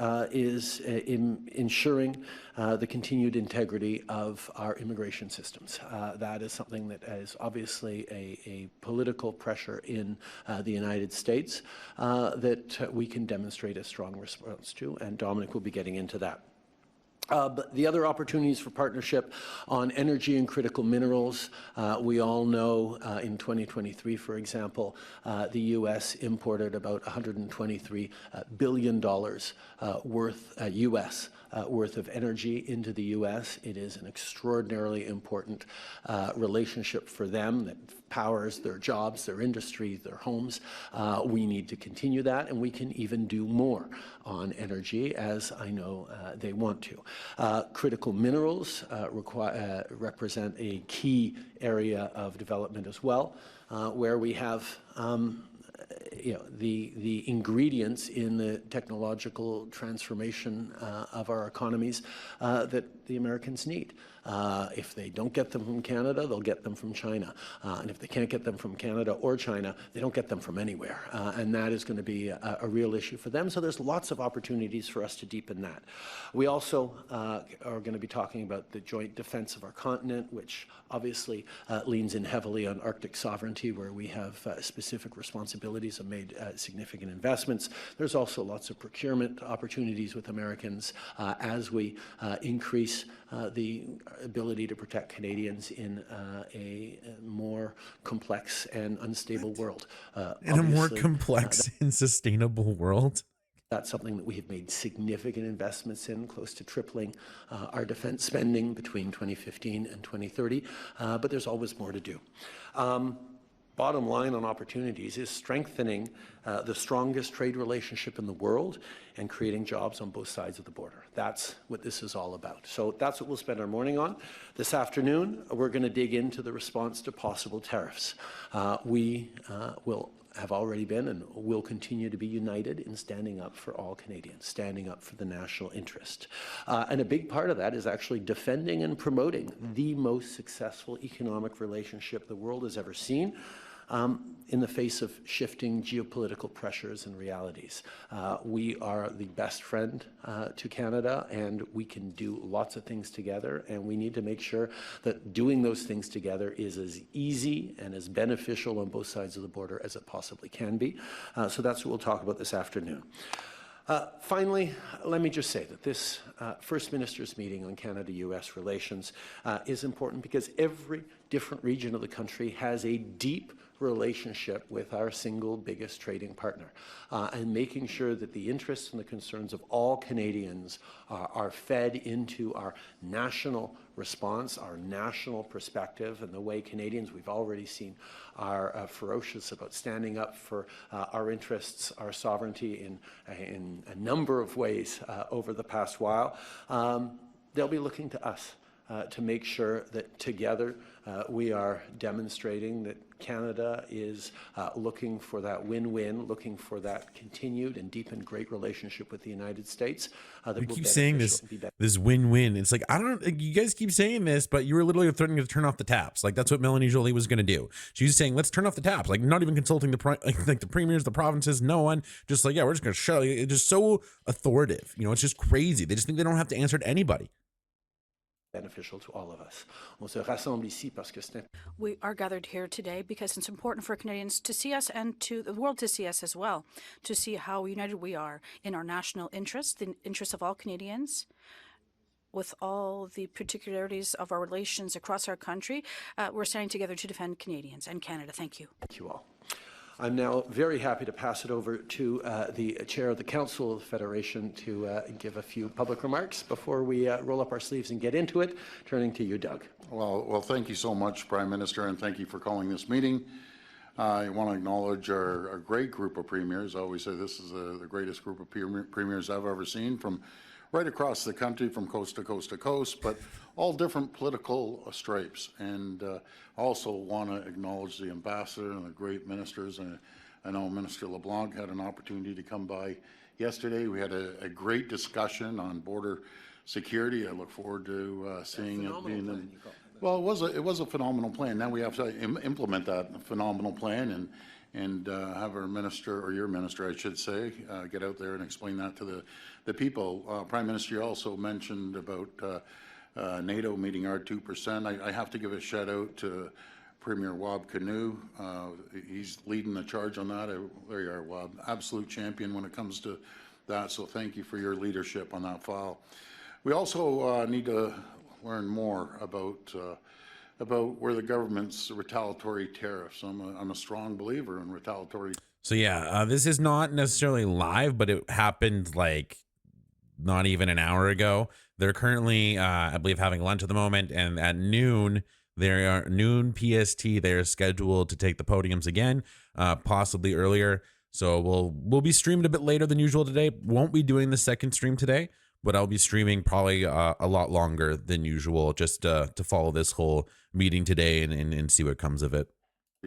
ensuring the continued integrity of our immigration systems. That is something that is obviously a political pressure in the United States that we can demonstrate a strong response to, and Dominic will be getting into that. But the other opportunities for partnership on energy and critical minerals, we all know in 2023, for example, the U.S. imported about $123 billion worth of energy into the U.S. It is an extraordinarily important relationship for them that powers their jobs, their industry, their homes. We need to continue that, and we can even do more on energy, as I know they want to. Critical minerals represent a key area of development as well, where we have the ingredients in the technological transformation of our economies that the Americans need. If they don't get them from Canada, they'll get them from China. And if they can't get them from Canada or China, they don't get them from anywhere. And that is going to be a real issue for them. So there's lots of opportunities for us to deepen that. We also are going to be talking about the joint defense of our continent, which obviously leans in heavily on Arctic sovereignty, where we have specific responsibilities and made significant investments. There's also lots of procurement opportunities with Americans as we increase the ability to protect Canadians in a more complex and unstable world. In a more complex and sustainable world. That's something that we have made significant investments in, close to tripling our defense spending between 2015 and 2030, but there's always more to do. Bottom line on opportunities is strengthening the strongest trade relationship in the world and creating jobs on both sides of the border. That's what this is all about. So that's what we'll spend our morning on. This afternoon, we're going to dig into the response to possible tariffs. We have already been and will continue to be united in standing up for all Canadians, standing up for the national interest. And a big part of that is actually defending and promoting the most successful economic relationship the world has ever seen. In the face of shifting geopolitical pressures and realities. We are the best friend to Canada, and we can do lots of things together, and we need to make sure that doing those things together is as easy and as beneficial on both sides of the border as it possibly can be. So that's what we'll talk about this afternoon. Finally, let me just say that this First Ministers' meeting on Canada-U.S. relations is important because every different region of the country has a deep relationship with our single biggest trading partner, and making sure that the interests and the concerns of all Canadians are fed into our national response, our national perspective, and the way Canadians, we've already seen, are ferocious about standing up for our interests, our sovereignty in a number of ways over the past while. They'll be looking to us to make sure that together we are demonstrating that Canada is looking for that win-win, looking for that continued and deepened great relationship with the United States. We keep saying this win-win. It's like, I don't know, you guys keep saying this, but you were literally threatening to turn off the taps. Like, that's what Melanie Joly was going to do. She's saying, let's turn off the taps. Like, not even consulting the premiers, the provinces, no one. Just like, yeah, we're just going to shut it. It's just so authoritative. You know, it's just crazy. They just think they don't have to answer to anybody. Beneficial to all of us. On se rassemble ici parce que c'est We are gathered here today because it's important for Canadians to see us and to the world to see us as well, to see how united we are in our national interests, the interests of all Canadians, with all the particularities of our relations across our country. We're standing together to defend Canadians and Canada. Thank you. Thank you all. I'm now very happy to pass it over to the Chair of the Council of the Federation to give a few public remarks before we roll up our sleeves and get into it. Turning to you, Doug. Well, thank you so much, Prime Minister, and thank you for calling this meeting. I want to acknowledge our great group of premiers. I always say this is the greatest group of premiers I've ever seen, from right across the country, from coast to coast to coast, but all different political stripes. And I also want to acknowledge the ambassador and the great ministers. And I know Minister LeBlanc had an opportunity to come by yesterday. We had a great discussion on border security. I look forward to seeing it being. Well, it was a phenomenal plan. Now we have to implement that phenomenal plan and have our minister, or your minister, I should say, get out there and explain that to the people. Prime Minister, you also mentioned about NATO meeting our 2%. I have to give a shout out to Premier Wab Kinew. He's leading the charge on that. There you are, Wab. Absolute champion when it comes to that. So thank you for your leadership on that file. We also need to learn more about where the government's retaliatory tariffs. I'm a strong believer in retaliatory. So yeah, this is not necessarily live, but it happened like not even an hour ago. They're currently, I believe, having lunch at the moment, and at noon, noon PST, they're scheduled to take the podiums again, possibly earlier. So we'll be streamed a bit later than usual today. Won't be doing the second stream today, but I'll be streaming probably a lot longer than usual, just to follow this whole meeting today and see what comes of it.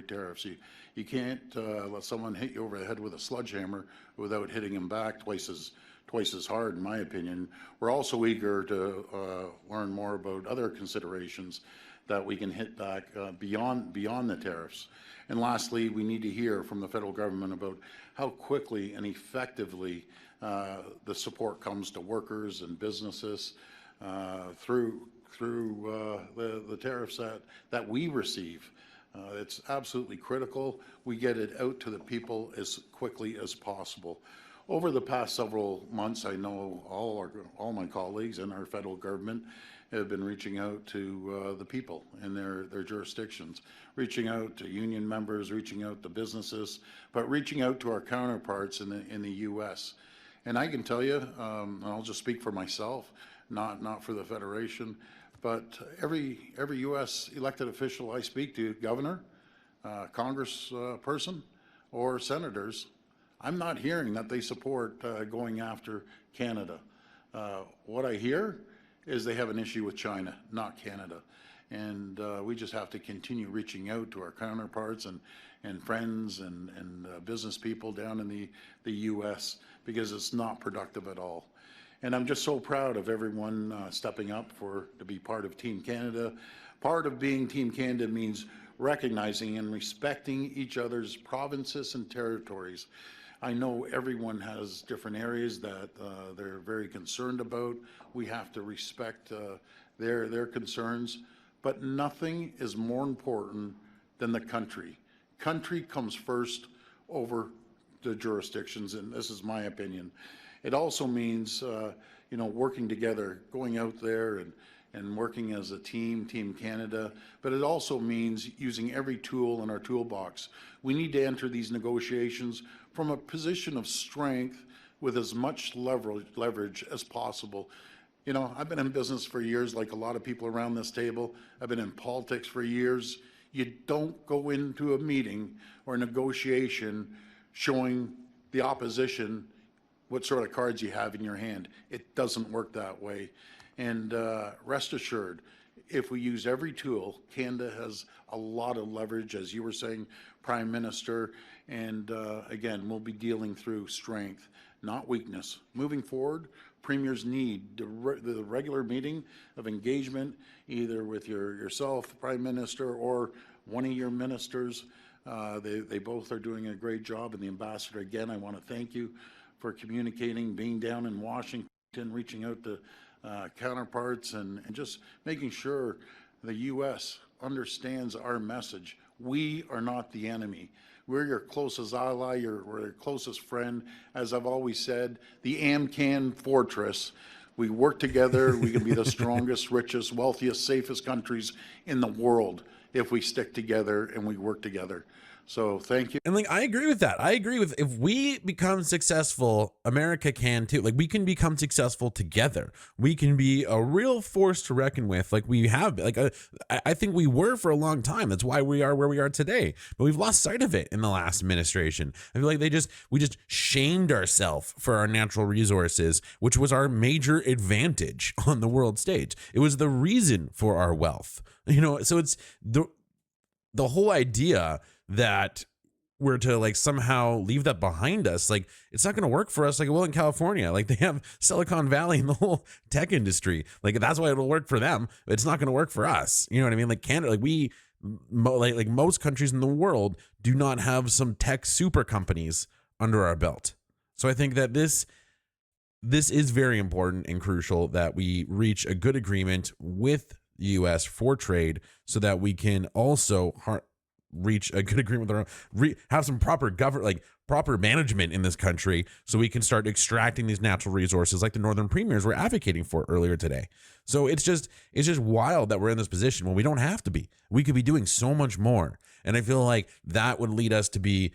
Tariffs. You can't let someone hit you over the head with a sledgehammer without hitting him back twice as hard, in my opinion. We're also eager to learn more about other considerations that we can hit back beyond the tariffs. And lastly, we need to hear from the federal government about how quickly and effectively the support comes to workers and businesses through the tariffs that we receive. It's absolutely critical we get it out to the people as quickly as possible. Over the past several months, I know all my colleagues in our federal government have been reaching out to the people in their jurisdictions, reaching out to union members, reaching out to businesses, but reaching out to our counterparts in the U.S. And I can tell you, and I'll just speak for myself, not for the Federation, but every U.S. elected official I speak to, governor, congressperson, or senators, I'm not hearing that they support going after Canada. What I hear is they have an issue with China, not Canada. And we just have to continue reaching out to our counterparts and friends and business people down in the U.S. because it's not productive at all. And I'm just so proud of everyone stepping up to be part of Team Canada. Part of being Team Canada means recognizing and respecting each other's provinces and territories. I know everyone has different areas that they're very concerned about. We have to respect their concerns, but nothing is more important than the country. Country comes first over the jurisdictions, and this is my opinion. It also means, working together, going out there and working as a team, Team Canada, but it also means using every tool in our toolbox. We need to enter these negotiations from a position of strength with as much leverage as possible. You know, I've been in business for years, like a lot of people around this table. I've been in politics for years. You don't go into a meeting or a negotiation showing the opposition what sort of cards you have in your hand. It doesn't work that way. And rest assured, if we use every tool, Canada has a lot of leverage, as you were saying, Prime Minister, and again, we'll be dealing through strength, not weakness. Moving forward, premiers need the regular meeting of engagement, either with yourself, Prime Minister, or one of your ministers. They both are doing a great job, and the ambassador, again, I want to thank you for communicating, being down in Washington, reaching out to counterparts, and just making sure the U.S. understands our message. We are not the enemy. We're your closest ally, we're your closest friend. As I've always said, the AmCan fortress. We work together, we can be the strongest, richest, wealthiest, safest countries in the world if we stick together and we work together. So thank you. And like, I agree with that. I agree with, if we become successful, America can too. Like, we can become successful together. We can be a real force to reckon with. Like we have, like, I think we were for a long time. That's why we are where we are today. But we've lost sight of it in the last administration. I feel like we just shamed ourselves for our natural resources, which was our major advantage on the world stage. It was the reason for our wealth, you know? So it's the whole idea that we're to like somehow leave that behind us. Like, it's not going to work for us. Like, well, in California, like they have Silicon Valley and the whole tech industry. Like, that's why it'll work for them. It's not going to work for us. You know what I mean? Like Canada, like most countries in the world do not have some tech super companies under our belt. So I think that this is very important and crucial that we reach a good agreement with the U.S. for trade, so that we can also reach a good agreement with our have some proper proper management in this country, so we can start extracting these natural resources like the Northern Premiers were advocating for earlier today. So it's just wild that we're in this position when we don't have to be. We could be doing so much more, and I feel like that would lead us to be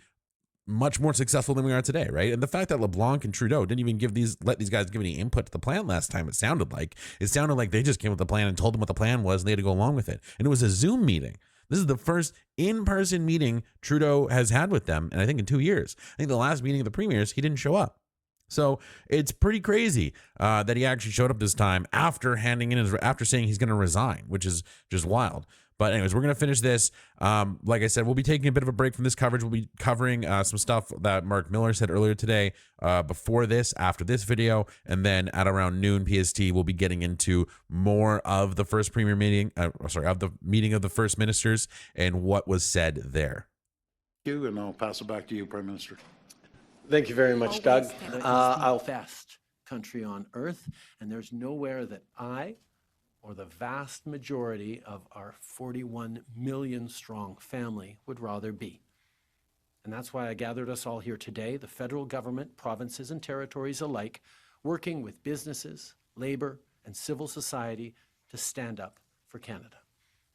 much more successful than we are today, right? And the fact that LeBlanc and Trudeau didn't even let these guys give any input to the plan last time, it sounded like they just came with the plan and told them what the plan was, and they had to go along with it. And it was a Zoom meeting. This is the first in-person meeting Trudeau has had with them, and I think in 2 years. I think the last meeting of the premiers, he didn't show up. So it's pretty crazy that he actually showed up this time after after saying he's going to resign, which is just wild. But anyways, we're going to finish this. Like I said, we'll be taking a bit of a break from this coverage. We'll be covering some stuff that Mark Miller said earlier today before this, after this video. And then at around noon PST, we'll be getting into more of the first premier meeting, of the meeting of the first ministers and what was said there. Thank you, and I'll pass it back to you, Prime Minister. Thank you very much, Doug. I'll best country on earth, and there's nowhere that I or the vast majority of our 41 million strong family would rather be. And that's why I gathered us all here today, the federal government, provinces and territories alike, working with businesses, labor, and civil society to stand up for Canada.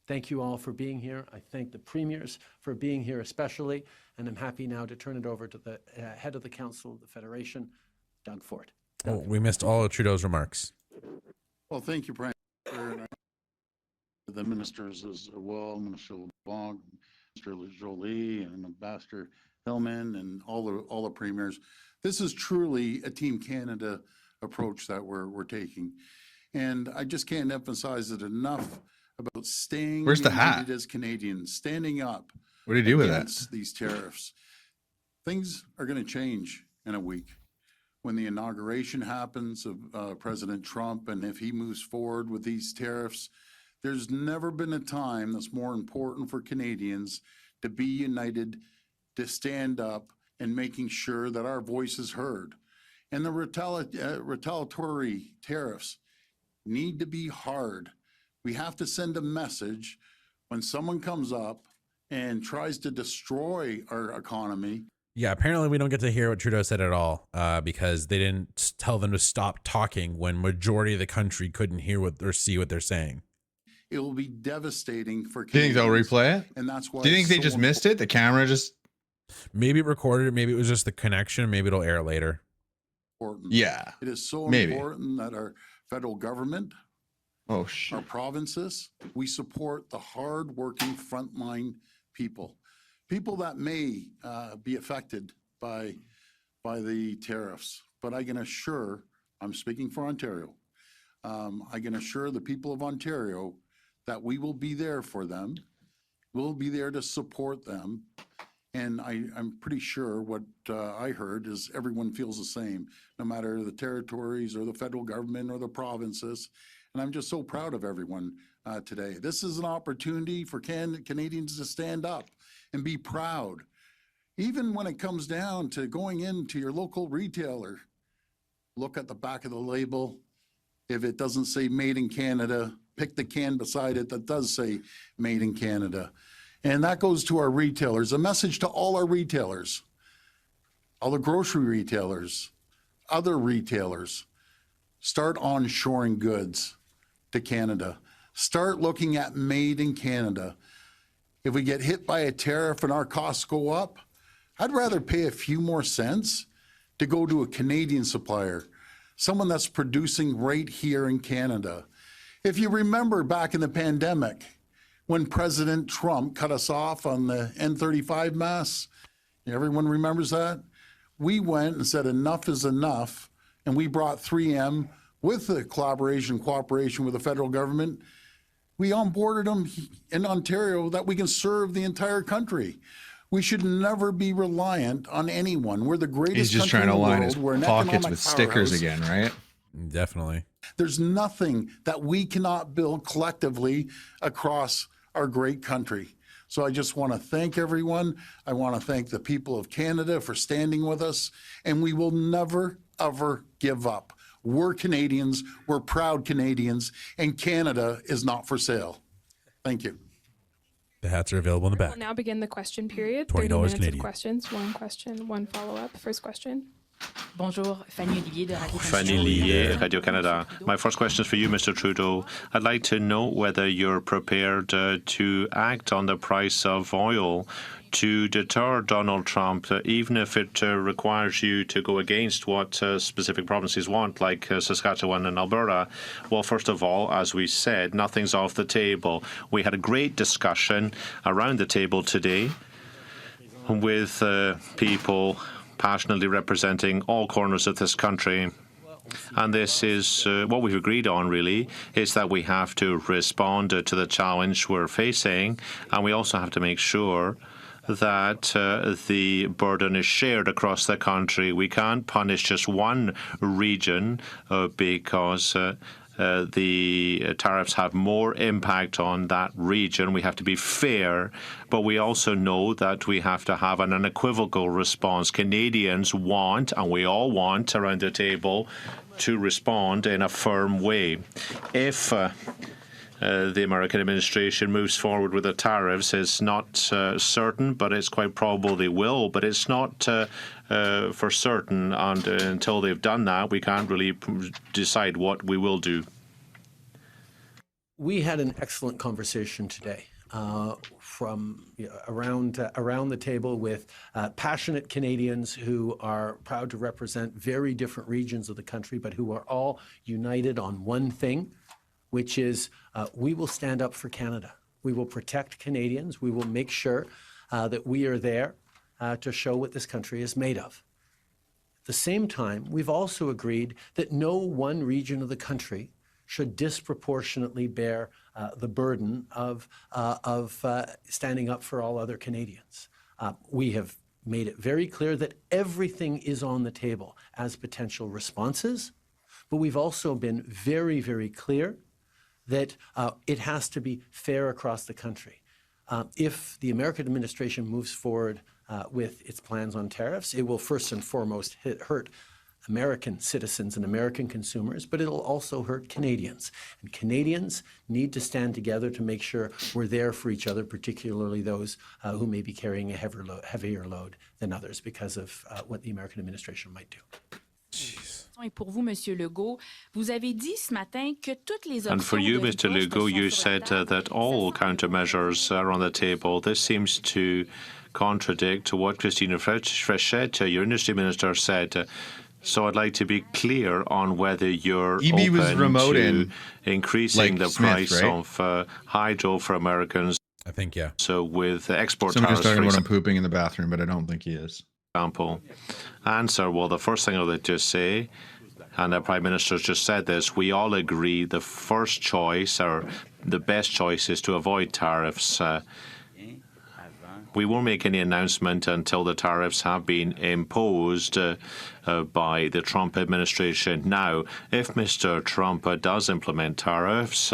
Thank you all for being here. I thank the premiers for being here especially, and I'm happy now to turn it over to the head of the Council of the Federation, Doug Ford. Oh, we missed all of Trudeau's remarks. Well, thank you, Prime Minister. The ministers as well, Minister LeBlanc, Minister Jolie, and Ambassador Hillman, and all the premiers. This is truly a Team Canada approach that we're taking, and I just can't emphasize it enough about staying Where's the hat? united as Canadians, standing up. What do you do with that? Against these tariffs. Things are going to change in a week when the inauguration happens of President Trump, and if he moves forward with these tariffs. There's never been a time that's more important for Canadians to be united, to stand up, and making sure that our voice is heard. And the retaliatory tariffs need to be hard. We have to send a message when someone comes up and tries to destroy our economy. Yeah, apparently we don't get to hear what Trudeau said at all because they didn't tell them to stop talking when majority of the country couldn't hear or see what they're saying. It will be devastating for Do you think they'll replay it? And that's why. Do you think they just missed it? The camera just. Maybe it recorded it. Maybe it was just the connection. Maybe it'll air later. Important. Yeah. It is so maybe. important that our federal government, our provinces, we support the hard-working frontline people that may be affected by the tariffs. But I can assure, I'm speaking for Ontario, I can assure the people of Ontario that we will be there for them. We'll be there to support them. And I'm pretty sure what I heard is everyone feels the same, no matter the territories or the federal government or the provinces. And I'm just so proud of everyone today. This is an opportunity for Canadians to stand up and be proud. Even when it comes down to going into your local retailer, look at the back of the label. If it doesn't say Made in Canada, pick the can beside it that does say Made in Canada. And that goes to our retailers, a message to all our retailers, all the grocery retailers, other retailers. Start onshoring goods to Canada. Start looking at Made in Canada. If we get hit by a tariff and our costs go up, I'd rather pay a few more cents to go to a Canadian supplier, someone that's producing right here in Canada. If you remember back in the pandemic, when President Trump cut us off on the N35 masks, everyone remembers that? We went and said enough is enough, and we brought 3M with the cooperation with the federal government. We onboarded them in Ontario that we can serve the entire country. We should never be reliant on anyone. We're the greatest He's just country trying to in the line world. his We're an pockets economic with stickers powerhouse. again, right? Definitely. There's nothing that we cannot build collectively across our great country. So I just want to thank everyone. I want to thank the people of Canada for standing with us, and we will never, ever give up. We're Canadians, we're proud Canadians, and Canada is not for sale. Thank you. The hats are available in the back. We'll now begin the question period. $20 30 minutes Canadian. of questions, one question, one follow-up. First question. Bonjour, Fanny Lier, Radio-Canada. My first question is for you, Mr. Trudeau. I'd like to know whether you're prepared to act on the price of oil to deter Donald Trump, even if it requires you to go against what specific provinces want, like Saskatchewan and Alberta. Well, first of all, as we said, nothing's off the table. We had a great discussion around the table today with people passionately representing all corners of this country. And this is what we've agreed on, really, is that we have to respond to the challenge we're facing, and we also have to make sure that the burden is shared across the country. We can't punish just one region because the tariffs have more impact on that region. We have to be fair, but we also know that we have to have an unequivocal response. Canadians want, and we all want around the table, to respond in a firm way. If the American administration moves forward with the tariffs, it's not certain, but it's quite probable they will. But it's not for certain, and until they've done that, we can't really decide what we will do. We had an excellent conversation today from around the table with passionate Canadians who are proud to represent very different regions of the country, but who are all united on one thing, which is we will stand up for Canada. We will protect Canadians. We will make sure that we are there to show what this country is made of. At the same time, we've also agreed that no one region of the country should disproportionately bear the burden of standing up for all other Canadians. We have made it very clear that everything is on the table as potential responses, but we've also been very, very clear that it has to be fair across the country. If the American administration moves forward with its plans on tariffs, it will first and foremost hurt American citizens and American consumers, but it'll also hurt Canadians. And Canadians need to stand together to make sure we're there for each other, particularly those who may be carrying a heavier load than others because of what the American administration might do. Et pour vous, Monsieur Legault, vous avez dit ce matin que toutes les And for you, options de Mr. riposte Legault, you sont sur la said table. that all countermeasures are on the table. This seems to contradict what Christine Fréchette, your industry minister, said. So I'd like to be clear on whether you're EB was open remote to in, increasing like the Smith, price right? of hydro for Americans. I think, yeah. So with export Somebody was tariffs, talking for about him pooping in the bathroom, but I don't think he is. example. Answer, well, the first thing I would just say and the Prime Minister's just said this, we all agree the first choice or the best choice is to avoid tariffs. We won't make any announcement until the tariffs have been imposed by the Trump administration. Now, if Mr. Trump does implement tariffs,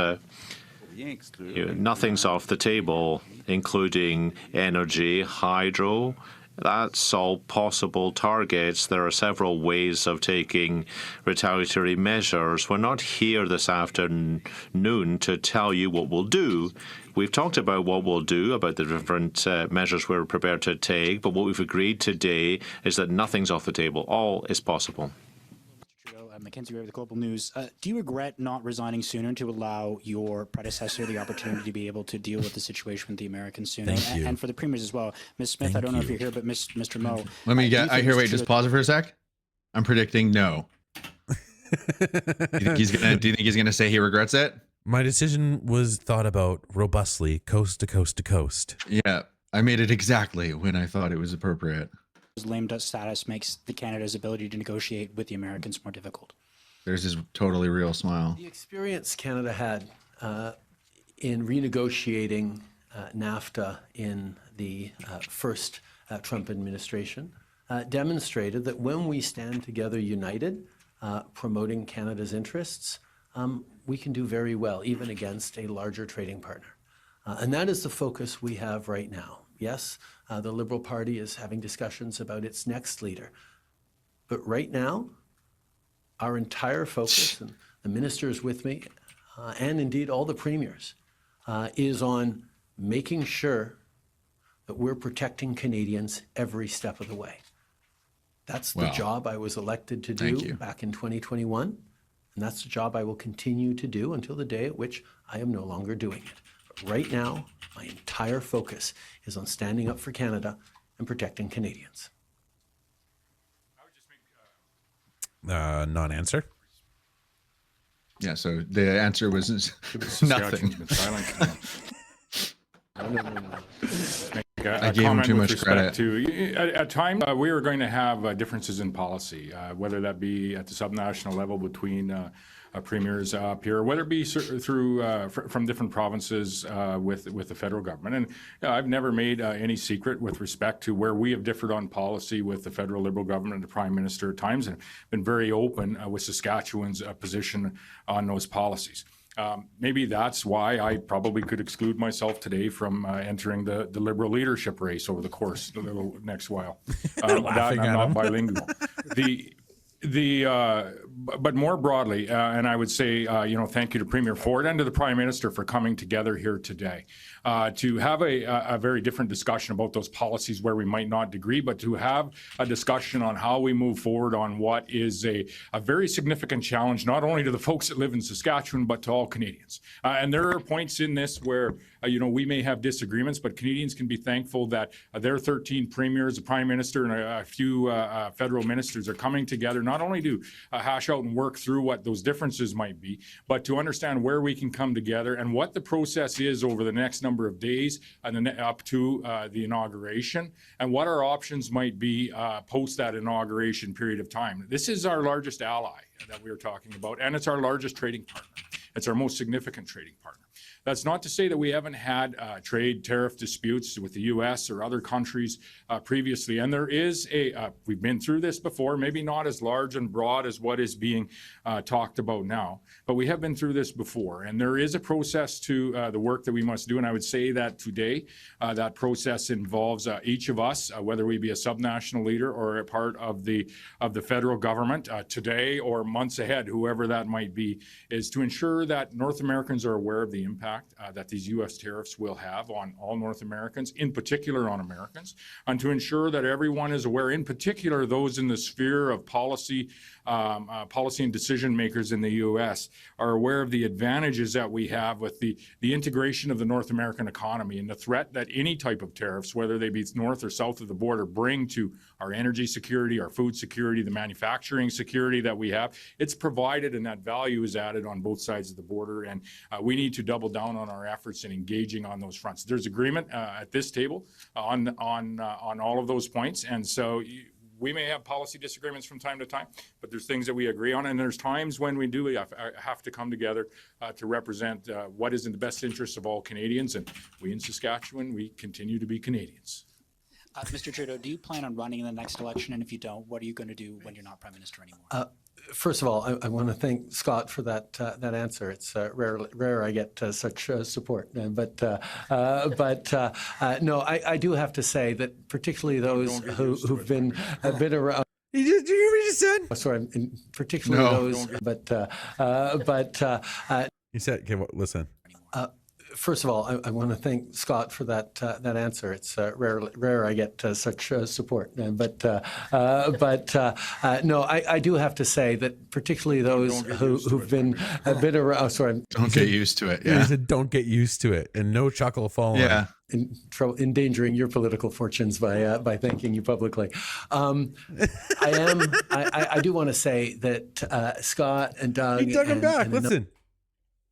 nothing's off the table, including energy, hydro. That's all possible targets. There are several ways of taking retaliatory measures. We're not here this afternoon to tell you what we'll do. We've talked about what we'll do, about the different measures we're prepared to take, but what we've agreed today is that nothing's off the table. All is possible. Mackenzie Ray with Global News. Do you regret not resigning sooner to allow your predecessor the opportunity to be able to deal with the situation with the Americans sooner? Thank you. And for the premiers as well. Ms. Smith, I don't know if you're here, but Mr. Moe. Let me get. Wait, just pause it for a sec. I'm predicting no. Do you think he's gonna say he regrets it? My decision was thought about robustly, coast to coast to coast. Yeah, I made it exactly when I thought it was appropriate. Lame duck status makes the Canada's ability to negotiate with the Americans more difficult. There's his totally real smile. The experience Canada had in renegotiating NAFTA in the first Trump administration demonstrated that when we stand together united, promoting Canada's interests, we can do very well, even against a larger trading partner. And that is the focus we have right now. Yes, the Liberal Party is having discussions about its next leader. But right now, our entire focus, and the ministers with me, and indeed all the premiers, is on making sure that we're protecting Canadians every step of the way. That's the job I was elected to do back in 2021, and that's the job I will continue to do until the day at which I am no longer doing it. But right now, my entire focus is on standing up for Canada and protecting Canadians. Non-answer. Yeah, so the answer was nothing. I gave him too much credit. At times, we are going to have differences in policy, whether that be at the subnational level between premiers up here, whether it be through from different provinces with the federal government. And I've never made any secret with respect to where we have differed on policy with the federal Liberal government and the Prime Minister at times, and been very open with Saskatchewan's position on those policies. Maybe that's why I probably could exclude myself today from entering the Liberal leadership race over the course of the next while. I'm not bilingual. But more broadly, and I would say, thank you to Premier Ford and to the Prime Minister for coming together here today to have a very different discussion about those policies where we might not agree, but to have a discussion on how we move forward on what is a very significant challenge, not only to the folks that live in Saskatchewan, but to all Canadians. And there are points in this where, we may have disagreements, but Canadians can be thankful that their 13 premiers, the Prime Minister, and a few federal ministers are coming together not only to hash out and work through what those differences might be, but to understand where we can come together and what the process is over the next number of days and then up to the inauguration, and what our options might be post that inauguration period of time. This is our largest ally that we are talking about, and it's our largest trading partner. It's our most significant trading partner. That's not to say that we haven't had trade tariff disputes with the U.S. or other countries previously. And there is we've been through this before, maybe not as large and broad as what is being talked about now, but we have been through this before. And there is a process to the work that we must do. And I would say that today, that process involves each of us, whether we be a subnational leader or a part of the federal government today or months ahead, whoever that might be, is to ensure that North Americans are aware of the impact that these U.S. tariffs will have on all North Americans, in particular on Americans, and to ensure that everyone is aware, in particular those in the sphere of policy and decision makers in the U.S. are aware of the advantages that we have with the integration of the North American economy and the threat that any type of tariffs, whether they be north or south of the border, bring to our energy security, our food security, the manufacturing security that we have. It's provided, and that value is added on both sides of the border, and we need to double down on our efforts in engaging on those fronts. There's agreement at this table on all of those points, and so we may have policy disagreements from time to time, but there's things that we agree on, and there's times when we do have to come together to represent what is in the best interest of all Canadians, and we in Saskatchewan, we continue to be Canadians. Mr. Trudeau, do you plan on running in the next election? And if you don't, what are you going to do when you're not Prime Minister anymore? First of all, I want to thank Scott for that answer. It's rare I get such support. No, I do have to say that particularly those who've been a bit around. Did you hear what you said? Oh, sorry, particularly those, You said, okay, well, listen. First of all, I want to thank Scott for that answer. It's rare I get such support. No, I do have to say that particularly those who've been a bit around. Oh, sorry, don't get used to it. Yeah, he said, don't get used to it, and no chuckle following. Yeah. Endangering your political fortunes by thanking you publicly. I do want to say that Scott and Doug. He dug him back. Listen.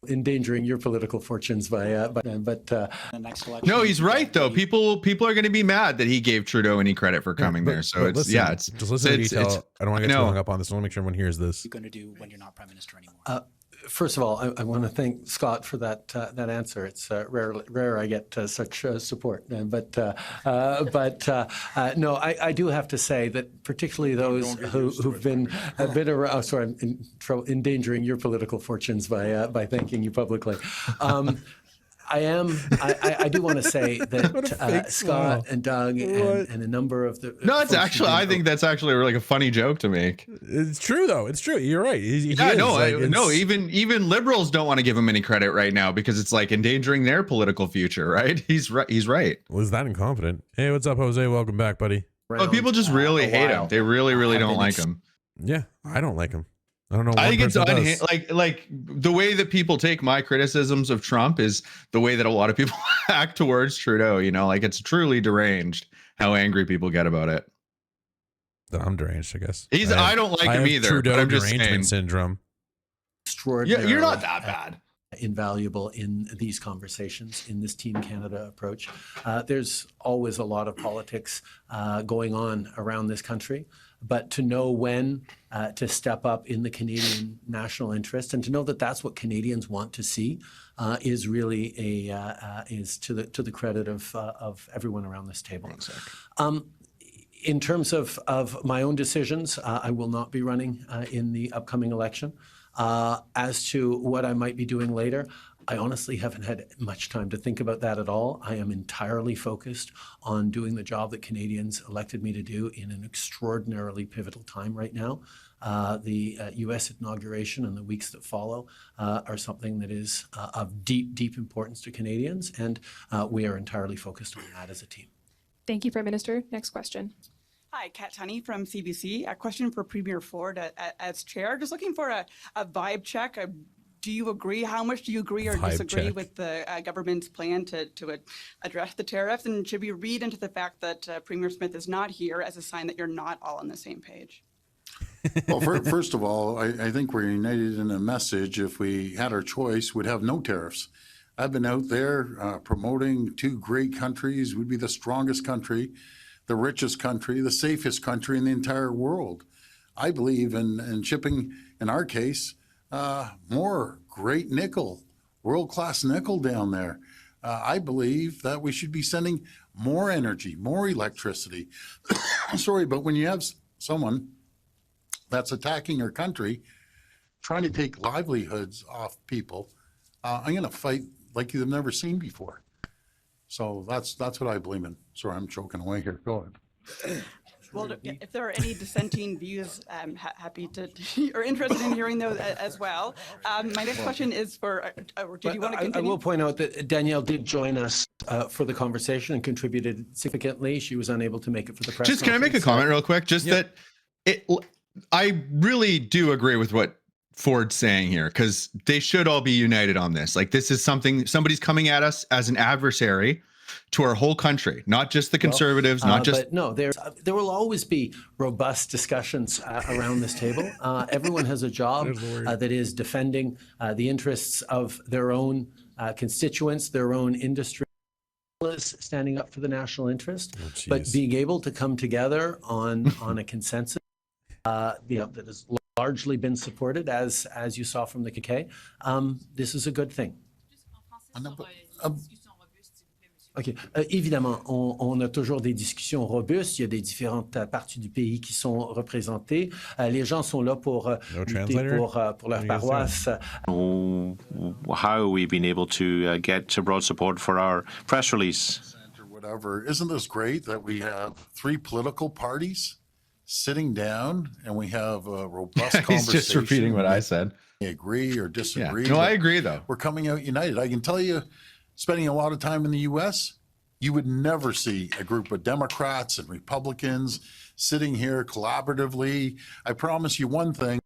Endangering your political fortunes the next election. No, he's right though. People are going to be mad that he gave Trudeau any credit for coming there. So it's listen, yeah, it's just listen to detail. I don't want to get too hung up on this. I want to make sure everyone hears this. What are you going to do when you're not Prime Minister anymore? First of all, I want to thank Scott for that answer. It's rare I get such support. No, I do have to say that particularly those who've been a bit around. Oh, sorry, I'm in trouble, endangering your political fortunes by thanking you publicly. I do want to say that Scott and Doug and a number of the. No, it's actually. I think that's actually like a funny joke to make. It's true though. It's true. You're right. No. Even liberals don't want to give him any credit right now because it's like endangering their political future. Right? He's right. He's right. Was that incompetent? Hey, what's up, Jose? Welcome back, buddy. Well, people just really hate him. They really don't like him. Yeah, I don't like him. I don't know. I think it's like the way that people take my criticisms of Trump is the way that a lot of people act towards Trudeau. You know, like it's truly deranged how angry people get about it. I'm deranged, I guess. I don't like him either. Trudeau but I'm just derangement saying. syndrome. Extraordinary. You're not that bad. Invaluable in these conversations, in this Team Canada approach. There's always a lot of politics going on around this country. But to know when to step up in the Canadian national interest, and to know that that's what Canadians want to see, is really is to the credit of everyone around this table. In terms of my own decisions, I will not be running in the upcoming election. As to what I might be doing later, I honestly haven't had much time to think about that at all. I am entirely focused on doing the job that Canadians elected me to do in an extraordinarily pivotal time right now. The U.S. inauguration and the weeks that follow are something that is of deep importance to Canadians, and we are entirely focused on that as a team. Thank you, Prime Minister. Next question. Hi, Kat Tunney from CBC. A question for Premier Ford as chair. Just looking for a vibe check. Do you agree? How much do you agree or disagree with the government's plan to address the tariffs? And should we read into the fact that Premier Smith is not here as a sign that you're not all on the same page? Well, first of all, I think we're united in a message. If we had our choice, we'd have no tariffs. I've been out there promoting two great countries. We'd be the strongest country, the richest country, the safest country in the entire world. I believe in shipping, in our case, more great nickel, world-class nickel down there. I believe that we should be sending more energy, more electricity. Sorry, but when you have someone that's attacking our country, trying to take livelihoods off people, I'm going to fight like you've never seen before. So that's what I believe in. Sorry, I'm choking away here. Go ahead. Well, if there are any dissenting views, I'm happy to or interested in hearing those as well. My next question is for, did you want to continue? I will point out that Danielle did join us for the conversation and contributed significantly. She was unable to make it for the press Can I make a comment real quick? I really do agree with what Ford's saying here, because they should all be united on this. Like, this is somebody's coming at us as an adversary to our whole country, not just the Conservatives, not just. But no, there will always be robust discussions around this table. Everyone has a job that is defending the interests of their own constituents, their own industry. as standing up for the national interest, but being able to come together on a consensus, that has largely been supported, as you saw from the KK. This is a good thing. OK. Évidemment, on a toujours des discussions robustes. Il y a des différentes parties du pays qui sont représentées. Les gens sont là pour lutter pour leur paroisse. How we've been able to get broad support for our press release. Whatever. Isn't this great that we have 3 political parties sitting down and we have a robust conversation? He's just repeating what I said. Agree or disagree. Yeah. No, I agree, though. We're coming out united. I can tell you, spending a lot of time in the U.S., you would never see a group of Democrats and Republicans sitting here collaboratively. I promise you one thing,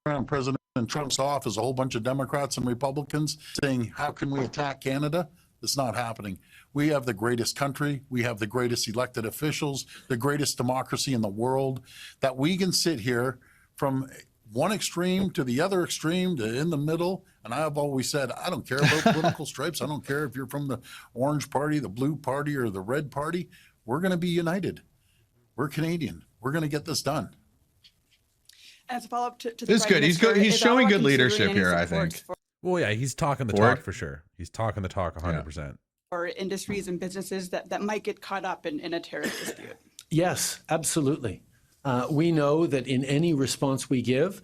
President Trump's office, a whole bunch of Democrats and Republicans saying, how can we attack Canada? It's not happening. We have the greatest country. We have the greatest elected officials, the greatest democracy in the world, that we can sit here from one extreme to the other extreme to in the middle. And I've always said, I don't care about political stripes. I don't care if you're from the Orange Party, the Blue Party, or the Red Party. We're going to be united. We're Canadian. We're going to get this done. As a follow-up to the It's good. He's showing good leadership here, I think. Well, yeah, he's talking the talk for sure. He's talking the talk 100%. For industries and businesses that might get caught up in a tariff dispute. Yes, absolutely. We know that in any response we give,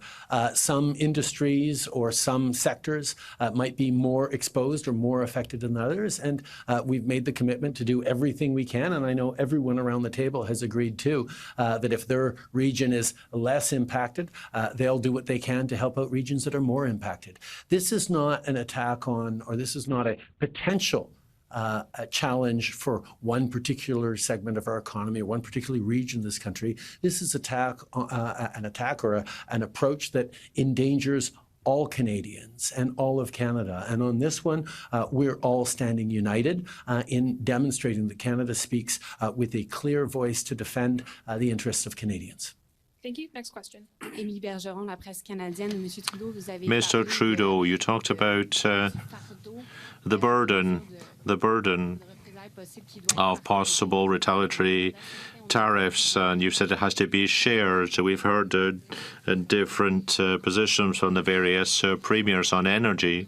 some industries or some sectors might be more exposed or more affected than others. And we've made the commitment to do everything we can. And I know everyone around the table has agreed too, that if their region is less impacted, they'll do what they can to help out regions that are more impacted. This is not an attack on, or this is not a potential a challenge for one particular segment of our economy or one particular region in this country. This is an attack or an approach that endangers all Canadians and all of Canada. And on this one, we're all standing united in demonstrating that Canada speaks with a clear voice to defend the interests of Canadians. Thank you. Next question. Mr. Trudeau, you talked about the burden of possible retaliatory tariffs, and you've said it has to be shared. So we've heard different positions from the various premiers on energy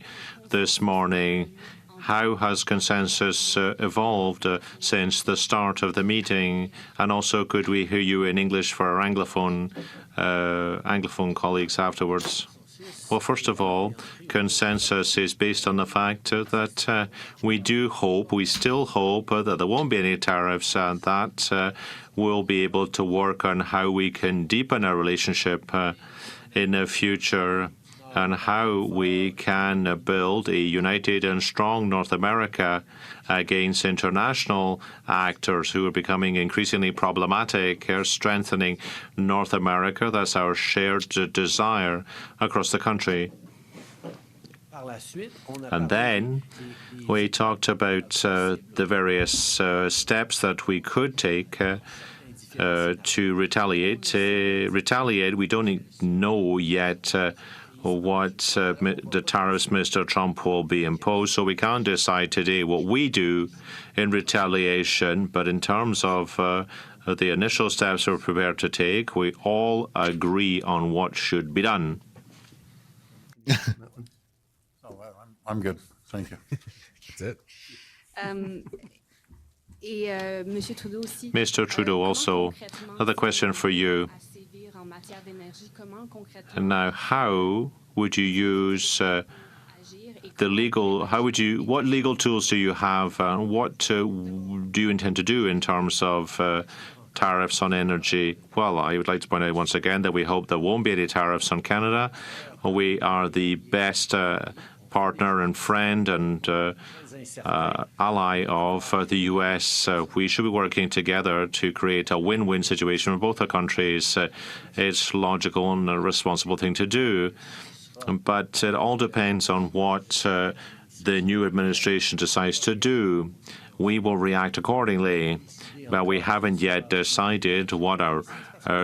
this morning. How has consensus evolved since the start of the meeting? And also, could we hear you in English for our Anglophone colleagues afterwards? Well, first of all, consensus is based on the fact that we still hope that there won't be any tariffs, and that we'll be able to work on how we can deepen our relationship in the future, and how we can build a united and strong North America against international actors who are becoming increasingly problematic. Strengthening North America, that's our shared desire across the country. And then we talked about the various steps that we could take to retaliate. We don't know yet what the tariffs Mr. Trump will be imposed, so we can't decide today what we do in retaliation. But in terms of the initial steps we're prepared to take, we all agree on what should be done. I'm good. Thank you. That's it. Mr. Trudeau, also, another question for you. And now, how would you use what legal tools do you have, and what do you intend to do in terms of tariffs on energy? Well, I would like to point out once again that we hope there won't be any tariffs on Canada. We are the best partner and friend and ally of the U.S. We should be working together to create a win-win situation for both our countries. It's logical and a responsible thing to do. But it all depends on what the new administration decides to do. we will react accordingly. But we haven't yet decided what our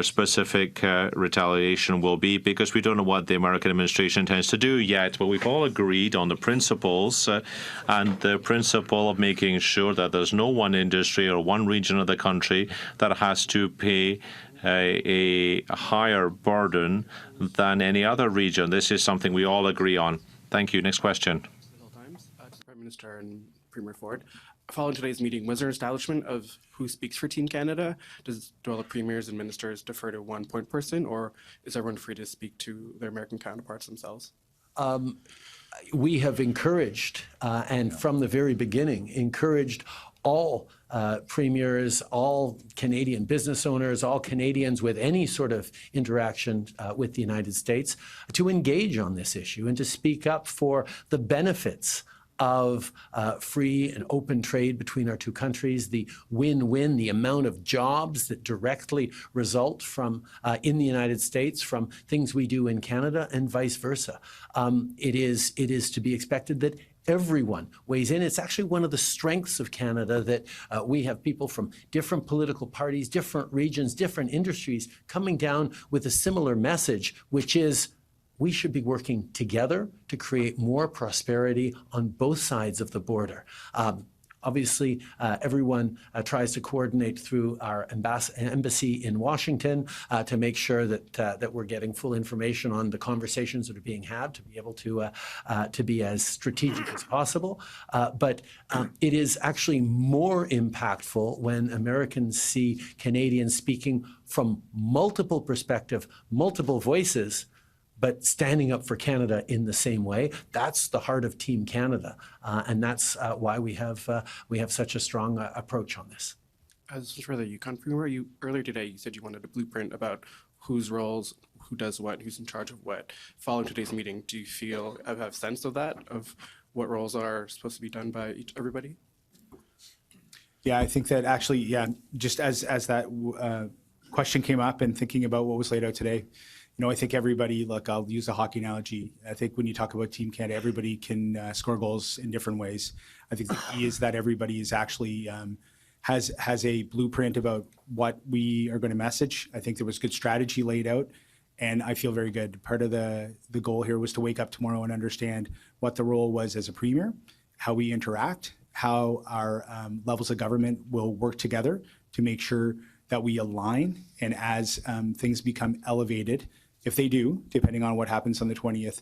specific retaliation will be, because we don't know what the American administration intends to do yet. But we've all agreed on the principles and the principle of making sure that there's no one industry or one region of the country that has to pay a higher burden than any other region. This is something we all agree on. Thank you. Next question. Prime Minister and Premier Ford. Following today's meeting, was there an establishment of who speaks for Team Canada? Do all the premiers and ministers defer to one point person, or is everyone free to speak to their American counterparts themselves? We have encouraged, and from the very beginning, encouraged all premiers, all Canadian business owners, all Canadians with any sort of interaction with the United States to engage on this issue and to speak up for the benefits of free and open trade between our two countries, the win-win, the amount of jobs that directly result from in the United States from things we do in Canada and vice versa. It is to be expected that everyone weighs in. It's actually one of the strengths of Canada that we have people from different political parties, different regions, different industries coming down with a similar message, which is we should be working together to create more prosperity on both sides of the border. Obviously, everyone tries to coordinate through our embassy in Washington to make sure that we're getting full information on the conversations that are being had to be able to be as strategic as possible. But it is actually more impactful when Americans see Canadians speaking from multiple perspectives, multiple voices, but standing up for Canada in the same way. That's the heart of Team Canada, and that's why we have such a strong approach on this. As for the Yukon Premier, earlier today you said you wanted a blueprint about whose roles, who does what, who's in charge of what. Following today's meeting, do you feel have sense of that, of what roles are supposed to be done by everybody? Yeah, I think that actually, just as that question came up and thinking about what was laid out today, I think everybody, look, I'll use a hockey analogy. I think when you talk about Team Canada, everybody can score goals in different ways. I think the key is that everybody is actually has a blueprint about what we are going to message. I think there was good strategy laid out, and I feel very good. Part of the goal here was to wake up tomorrow and understand what the role was as a premier, how we interact, how our levels of government will work together to make sure that we align, and as things become elevated, if they do, depending on what happens on the 20th,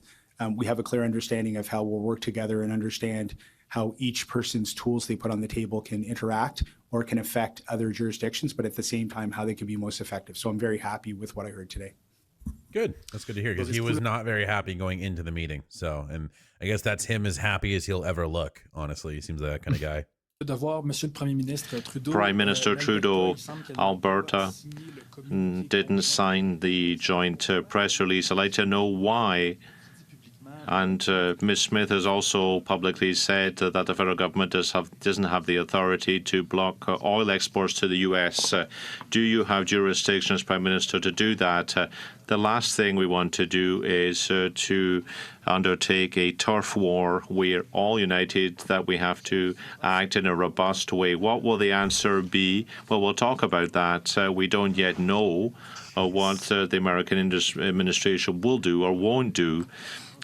we have a clear understanding of how we'll work together and understand how each person's tools they put on the table can interact or can affect other jurisdictions, but at the same time, how they can be most effective. So I'm very happy with what I heard today. Good. That's good to hear, because he was not very happy going into the meeting. So, and I guess that's him as happy as he'll ever look, honestly. He seems that kind of guy. Prime Minister Trudeau, Alberta didn't sign the joint press release. I'd like to know why. And Ms. Smith has also publicly said that the federal government doesn't have the authority to block oil exports to the U.S. Do you have jurisdiction as Prime Minister to do that? The last thing we want to do is to undertake a turf war. We're all united that we have to act in a robust way. What will the answer be? Well, we'll talk about that. We don't yet know what the American administration will do or won't do.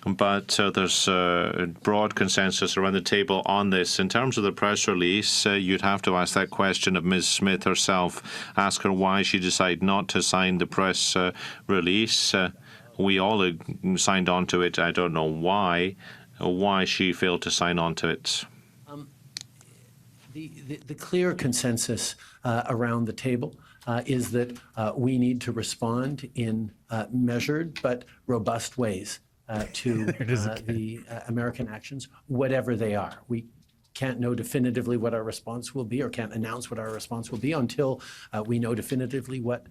But there's a broad consensus around the table on this. In terms of the press release, you'd have to ask that question of Ms. Smith herself. Ask her why she decided not to sign the press release. We all signed on to it. I don't know why she failed to sign on to it. The clear consensus around the table is that we need to respond in measured but robust ways to the American actions, whatever they are. We can't know definitively what our response will be, or can't announce what our response will be until we know definitively what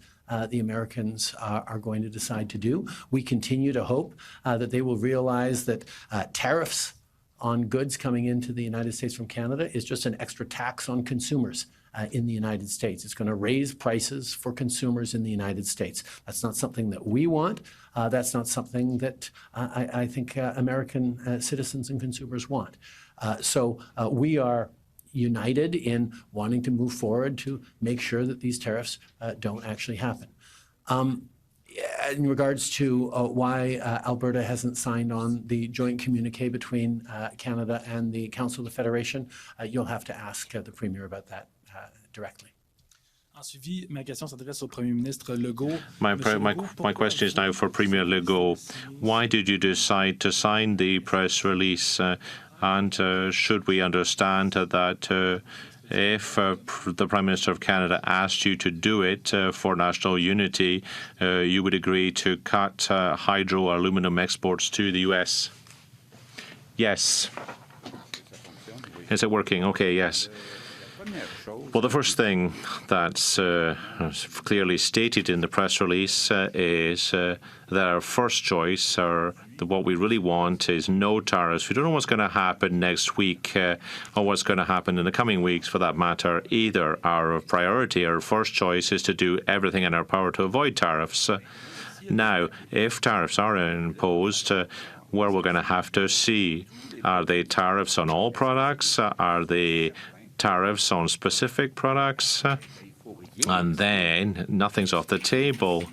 the Americans are going to decide to do. We continue to hope that they will realize that tariffs on goods coming into the United States from Canada is just an extra tax on consumers in the United States. It's going to raise prices for consumers in the United States. That's not something that we want. That's not something that I think American citizens and consumers want. So we are united in wanting to move forward to make sure that these tariffs don't actually happen. In regards to why Alberta hasn't signed on the joint communique between Canada and the Council of the Federation, you'll have to ask the Premier about that directly. Ma question s'adresse au Premier ministre Legault. My question is now for Premier Legault. Why did you decide to sign the press release? And should we understand that if the Prime Minister of Canada asked you to do it for national unity, you would agree to cut hydro or aluminum exports to the U.S.? Yes. Is it working? Okay, yes. Well, the first thing that's clearly stated in the press release is that our first choice, or what we really want, is no tariffs. We don't know what's going to happen next week or what's going to happen in the coming weeks, for that matter, either. Our priority, our first choice, is to do everything in our power to avoid tariffs. Now, if tariffs are imposed, where we're going to have to see, are they tariffs on all products? Are they tariffs on specific products? And then nothing's off the table.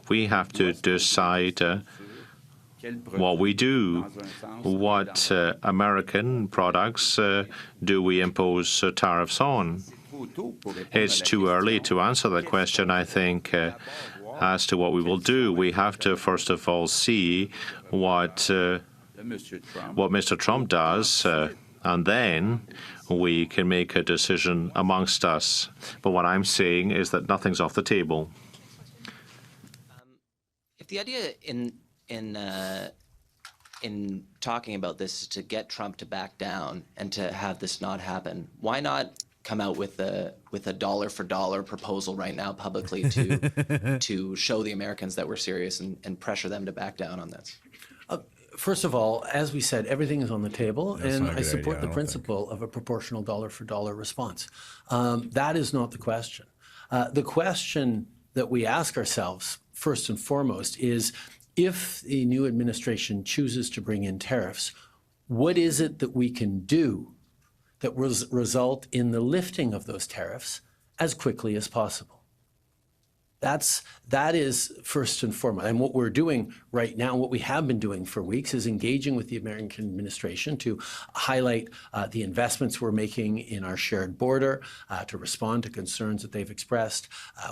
We have to decide what we do. What American products do we impose tariffs on? It's too early to answer that question, I think, as to what we will do. We have to, first of all, see what Mr. Trump does, and then we can make a decision amongst us. But what I'm saying is that nothing's off the table. If the idea in talking about this is to get Trump to back down and to have this not happen, why not come out with a dollar for dollar proposal right now publicly to show the Americans that we're serious and pressure them to back down on this? First of all, as we said, everything is on the table, and I support the principle of a proportional dollar-for-dollar response. That is not the question. The question that we ask ourselves, first and foremost, is if the new administration chooses to bring in tariffs, what is it that we can do that will result in the lifting of those tariffs as quickly as possible? That is first and foremost. And what we're doing right now, what we have been doing for weeks, is engaging with the American administration to highlight the investments we're making in our shared border, to respond to concerns that they've expressed.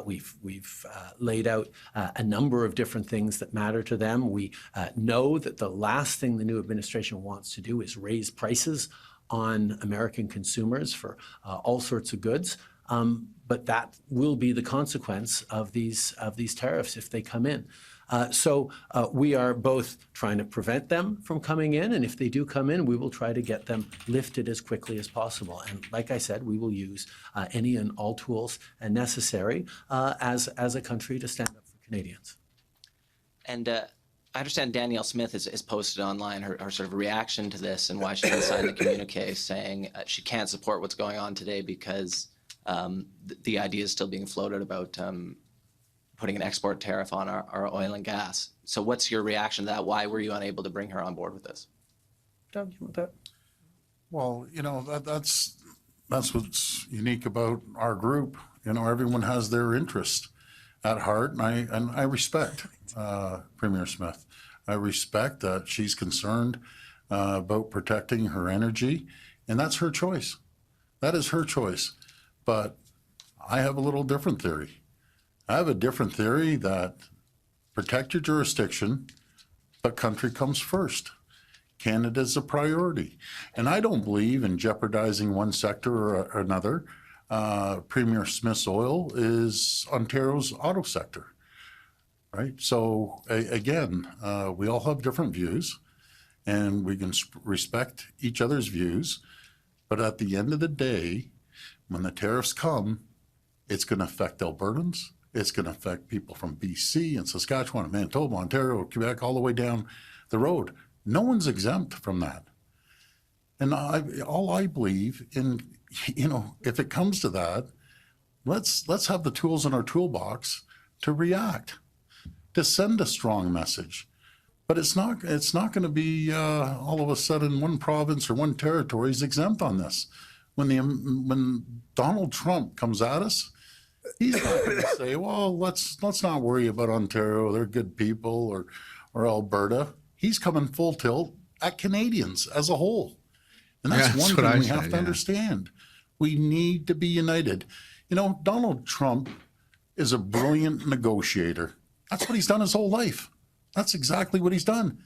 We've laid out a number of different things that matter to them. We know that the last thing the new administration wants to do is raise prices on American consumers for all sorts of goods. But that will be the consequence of these tariffs if they come in. So we are both trying to prevent them from coming in, and if they do come in, we will try to get them lifted as quickly as possible. And like I said, we will use any and all tools necessary as a country to stand up for Canadians. And I understand Danielle Smith has posted online her sort of reaction to this and why she didn't sign the communique, saying she can't support what's going on today because the idea is still being floated about putting an export tariff on our oil and gas. So what's your reaction to that? Why were you unable to bring her on board with this? Doug, you want that? Well, that's what's unique about our group. Everyone has their interest at heart, and I respect Premier Smith. I respect that she's concerned about protecting her energy, and that's her choice. That is her choice. But I have a little different theory. I have a different theory that protect your jurisdiction, but country comes first. Canada's a priority. And I don't believe in jeopardizing one sector or another. Premier Smith's oil is Ontario's auto sector, right? So again, we all have different views, and we can respect each other's views. But at the end of the day, when the tariffs come, it's going to affect Albertans. It's going to affect people from BC and Saskatchewan and Manitoba, Ontario, Quebec, all the way down the road. No one's exempt from that. And all I believe in, if it comes to that, let's have the tools in our toolbox to react, to send a strong message. But it's not going to be all of a sudden one province or one territory is exempt on this. When Donald Trump comes at us, he's not going to say, well, let's not worry about Ontario, they're good people, or Alberta. He's coming full tilt at Canadians as a whole. And that's one thing we have to understand. We need to be united. You know, Donald Trump is a brilliant negotiator. That's what he's done his whole life. That's exactly what he's done.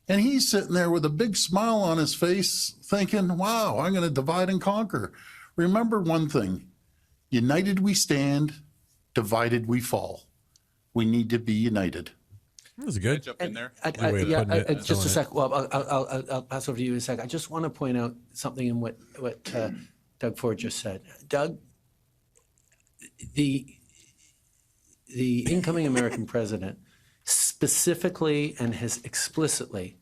And he's sitting there with a big smile on his face thinking, wow, I'm going to divide and conquer. Remember one thing, united we stand, divided we fall. We need to be united. That was good. Jump in there. Just a sec. Well, I'll pass over to you in a sec. I just want to point out something in what Doug Ford just said. Doug, the incoming American president specifically and has explicitly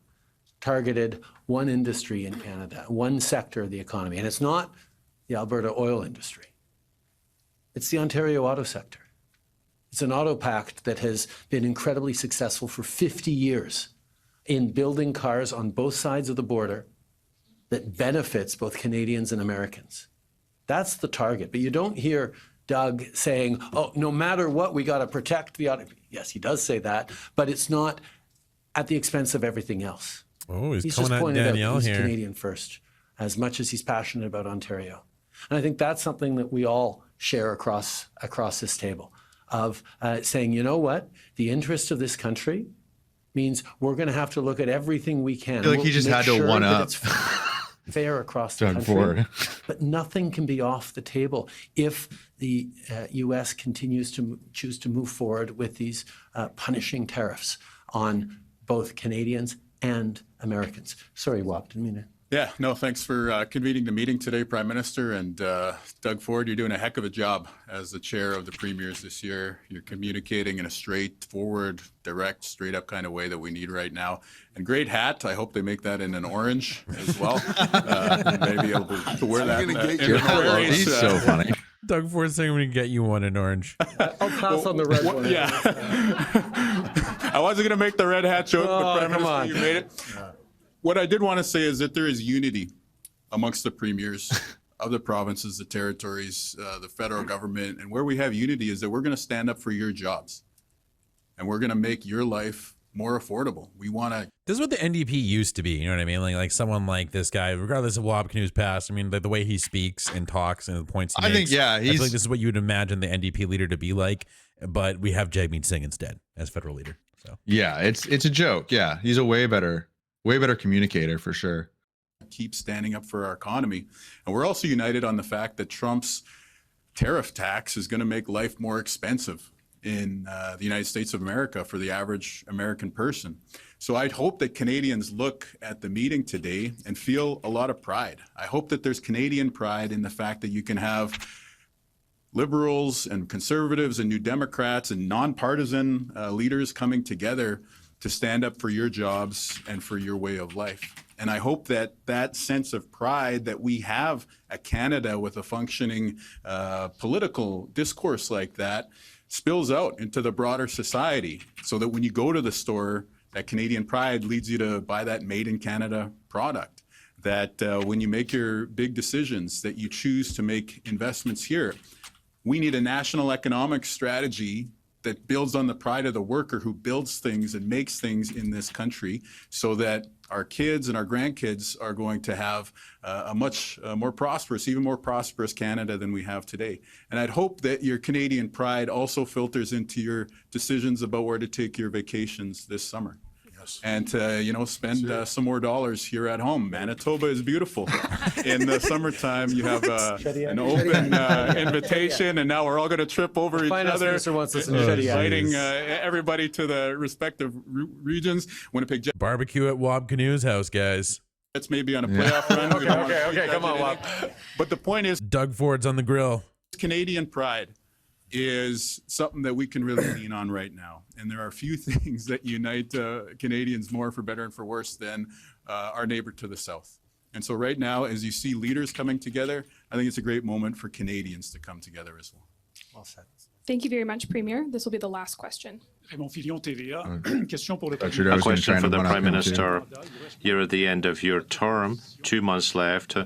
targeted one industry in Canada, one sector of the economy, and it's not the Alberta oil industry. It's the Ontario auto sector. It's an auto pact that has been incredibly successful for 50 years in building cars on both sides of the border that benefits both Canadians and Americans. That's the target. But you don't hear Doug saying, oh, no matter what, we got to protect the auto. Yes, he does say that, but it's not at the expense of everything else. Oh, he's just coming at pointed Danielle out he's here. Canadian first, as much as he's passionate about Ontario. And I think that's something that we all share across this table of saying, you know what, the interest of this country means we're going to have to look at everything we can. I feel like he just had to one up. Fair across the Doug country, Ford. but nothing can be off the table if the U.S. continues to choose to move forward with these punishing tariffs on both Canadians and Americans. Sorry, Wap, didn't mean to. Yeah, no, thanks for convening the meeting today, Prime Minister. And Doug Ford, you're doing a heck of a job as the chair of the premiers this year. You're communicating in a straightforward, direct, straight up kind of way that we need right now. And great hat. I hope they make that in an orange as well. Maybe able to wear that. He's so funny. Doug Ford saying we can get you one in orange. I'll pass on the red one. Yeah. I wasn't going to make the red hat joke, but Prime Minister, you made it. What I did want to say is that there is unity amongst the premiers of the provinces, the territories, the federal government, and where we have unity is that we're going to stand up for your jobs and we're going to make your life more affordable. We want to. This is what the NDP used to be. You know what I mean? Like someone like this guy, regardless of Wab Kinew's past. I mean, the way he speaks and talks and the points he makes. I feel like this is what you would imagine the NDP leader to be like. But we have Jagmeet Singh instead as federal leader. So yeah, it's a joke. Yeah, he's a way better communicator for sure. Keep standing up for our economy. And we're also united on the fact that Trump's tariff tax is going to make life more expensive in the United States of America for the average American person. So I hope that Canadians look at the meeting today and feel a lot of pride. I hope that there's Canadian pride in the fact that you can have Liberals and Conservatives and New Democrats and nonpartisan leaders coming together to stand up for your jobs and for your way of life. And I hope that that sense of pride that we have a Canada with a functioning political discourse like that spills out into the broader society so that when you go to the store, that Canadian pride leads you to buy that made in Canada product. That when you make your big decisions, that you choose to make investments here. We need a national economic strategy that builds on the pride of the worker who builds things and makes things in this country so that our kids and our grandkids are going to have a much more prosperous, even more prosperous Canada than we have today. And I'd hope that your Canadian pride also filters into your decisions about where to take your vacations this summer. And to spend some more dollars here at home. Manitoba is beautiful. In the summertime, you have an open invitation, and now we're all going to trip over each other, inviting everybody to the respective regions. Winnipeg barbecue at Wab Kinew's house, guys. It's maybe on a playoff run. Okay, come on, Wab. But the point is, Doug Ford's on the grill. Canadian pride is something that we can really lean on right now. And there are a few things that unite Canadians more for better and for worse than our neighbor to the south. And so right now, as you see leaders coming together, I think it's a great moment for Canadians to come together as well. Well said. Thank you very much, Premier. This will be the last question. Raymond Filion, TVA. Question pour le Trudeau A was gonna question try for and the one-up Prime him, too. Minister. You're at the end of your term, 2 months left.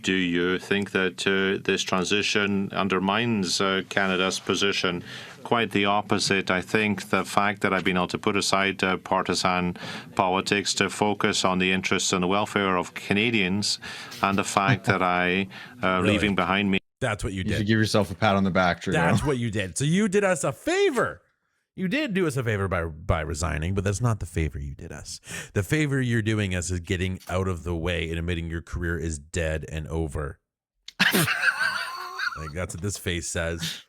Do you think that this transition undermines Canada's position? Quite the opposite. I think the fact that I've been able to put aside partisan politics to focus on the interests and the welfare of Canadians, and the fact that I, leaving behind me. That's what you You did. should give yourself a pat on the back, Trudeau. That's what you did. So you did us a favor. You did do us a favor by resigning, but that's not the favor you did us. The favor you're doing us is getting out of the way and admitting your career is dead and over. Like, that's what this face says.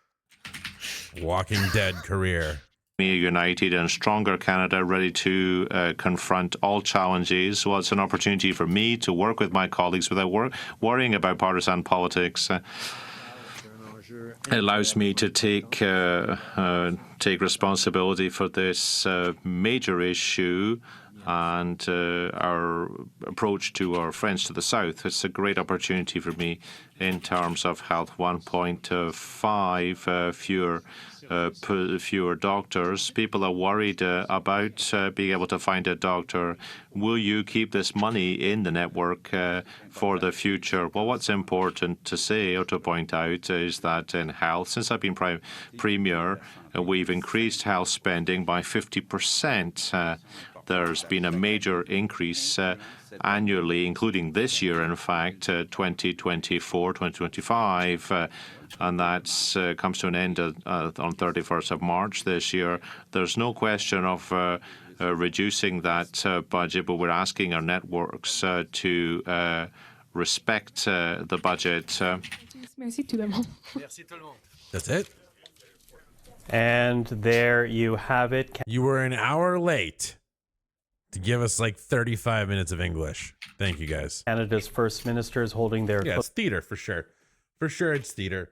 Walking dead career. A united and stronger Canada, ready to confront all challenges. Well, it's an opportunity for me to work with my colleagues without worrying about partisan politics. It allows me to take responsibility for this major issue and our approach to our friends to the south. It's a great opportunity for me in terms of health. 1.5 fewer doctors. People are worried about being able to find a doctor. Will you keep this money in the network for the future? Well, what's important to say or to point out is that in health, since I've been Premier, we've increased health spending by 50%. There's been a major increase annually, including this year, in fact, 2024, 2025, and that comes to an end on 31st of March this year. There's no question of reducing that budget, but we're asking our networks to respect the budget. Merci tout le monde. That's it. And there you have it. You were an hour late to give us like 35 minutes of English. Thank you, guys. Canada's First Minister is holding their... Yeah, it's theater for sure. For sure, it's theater.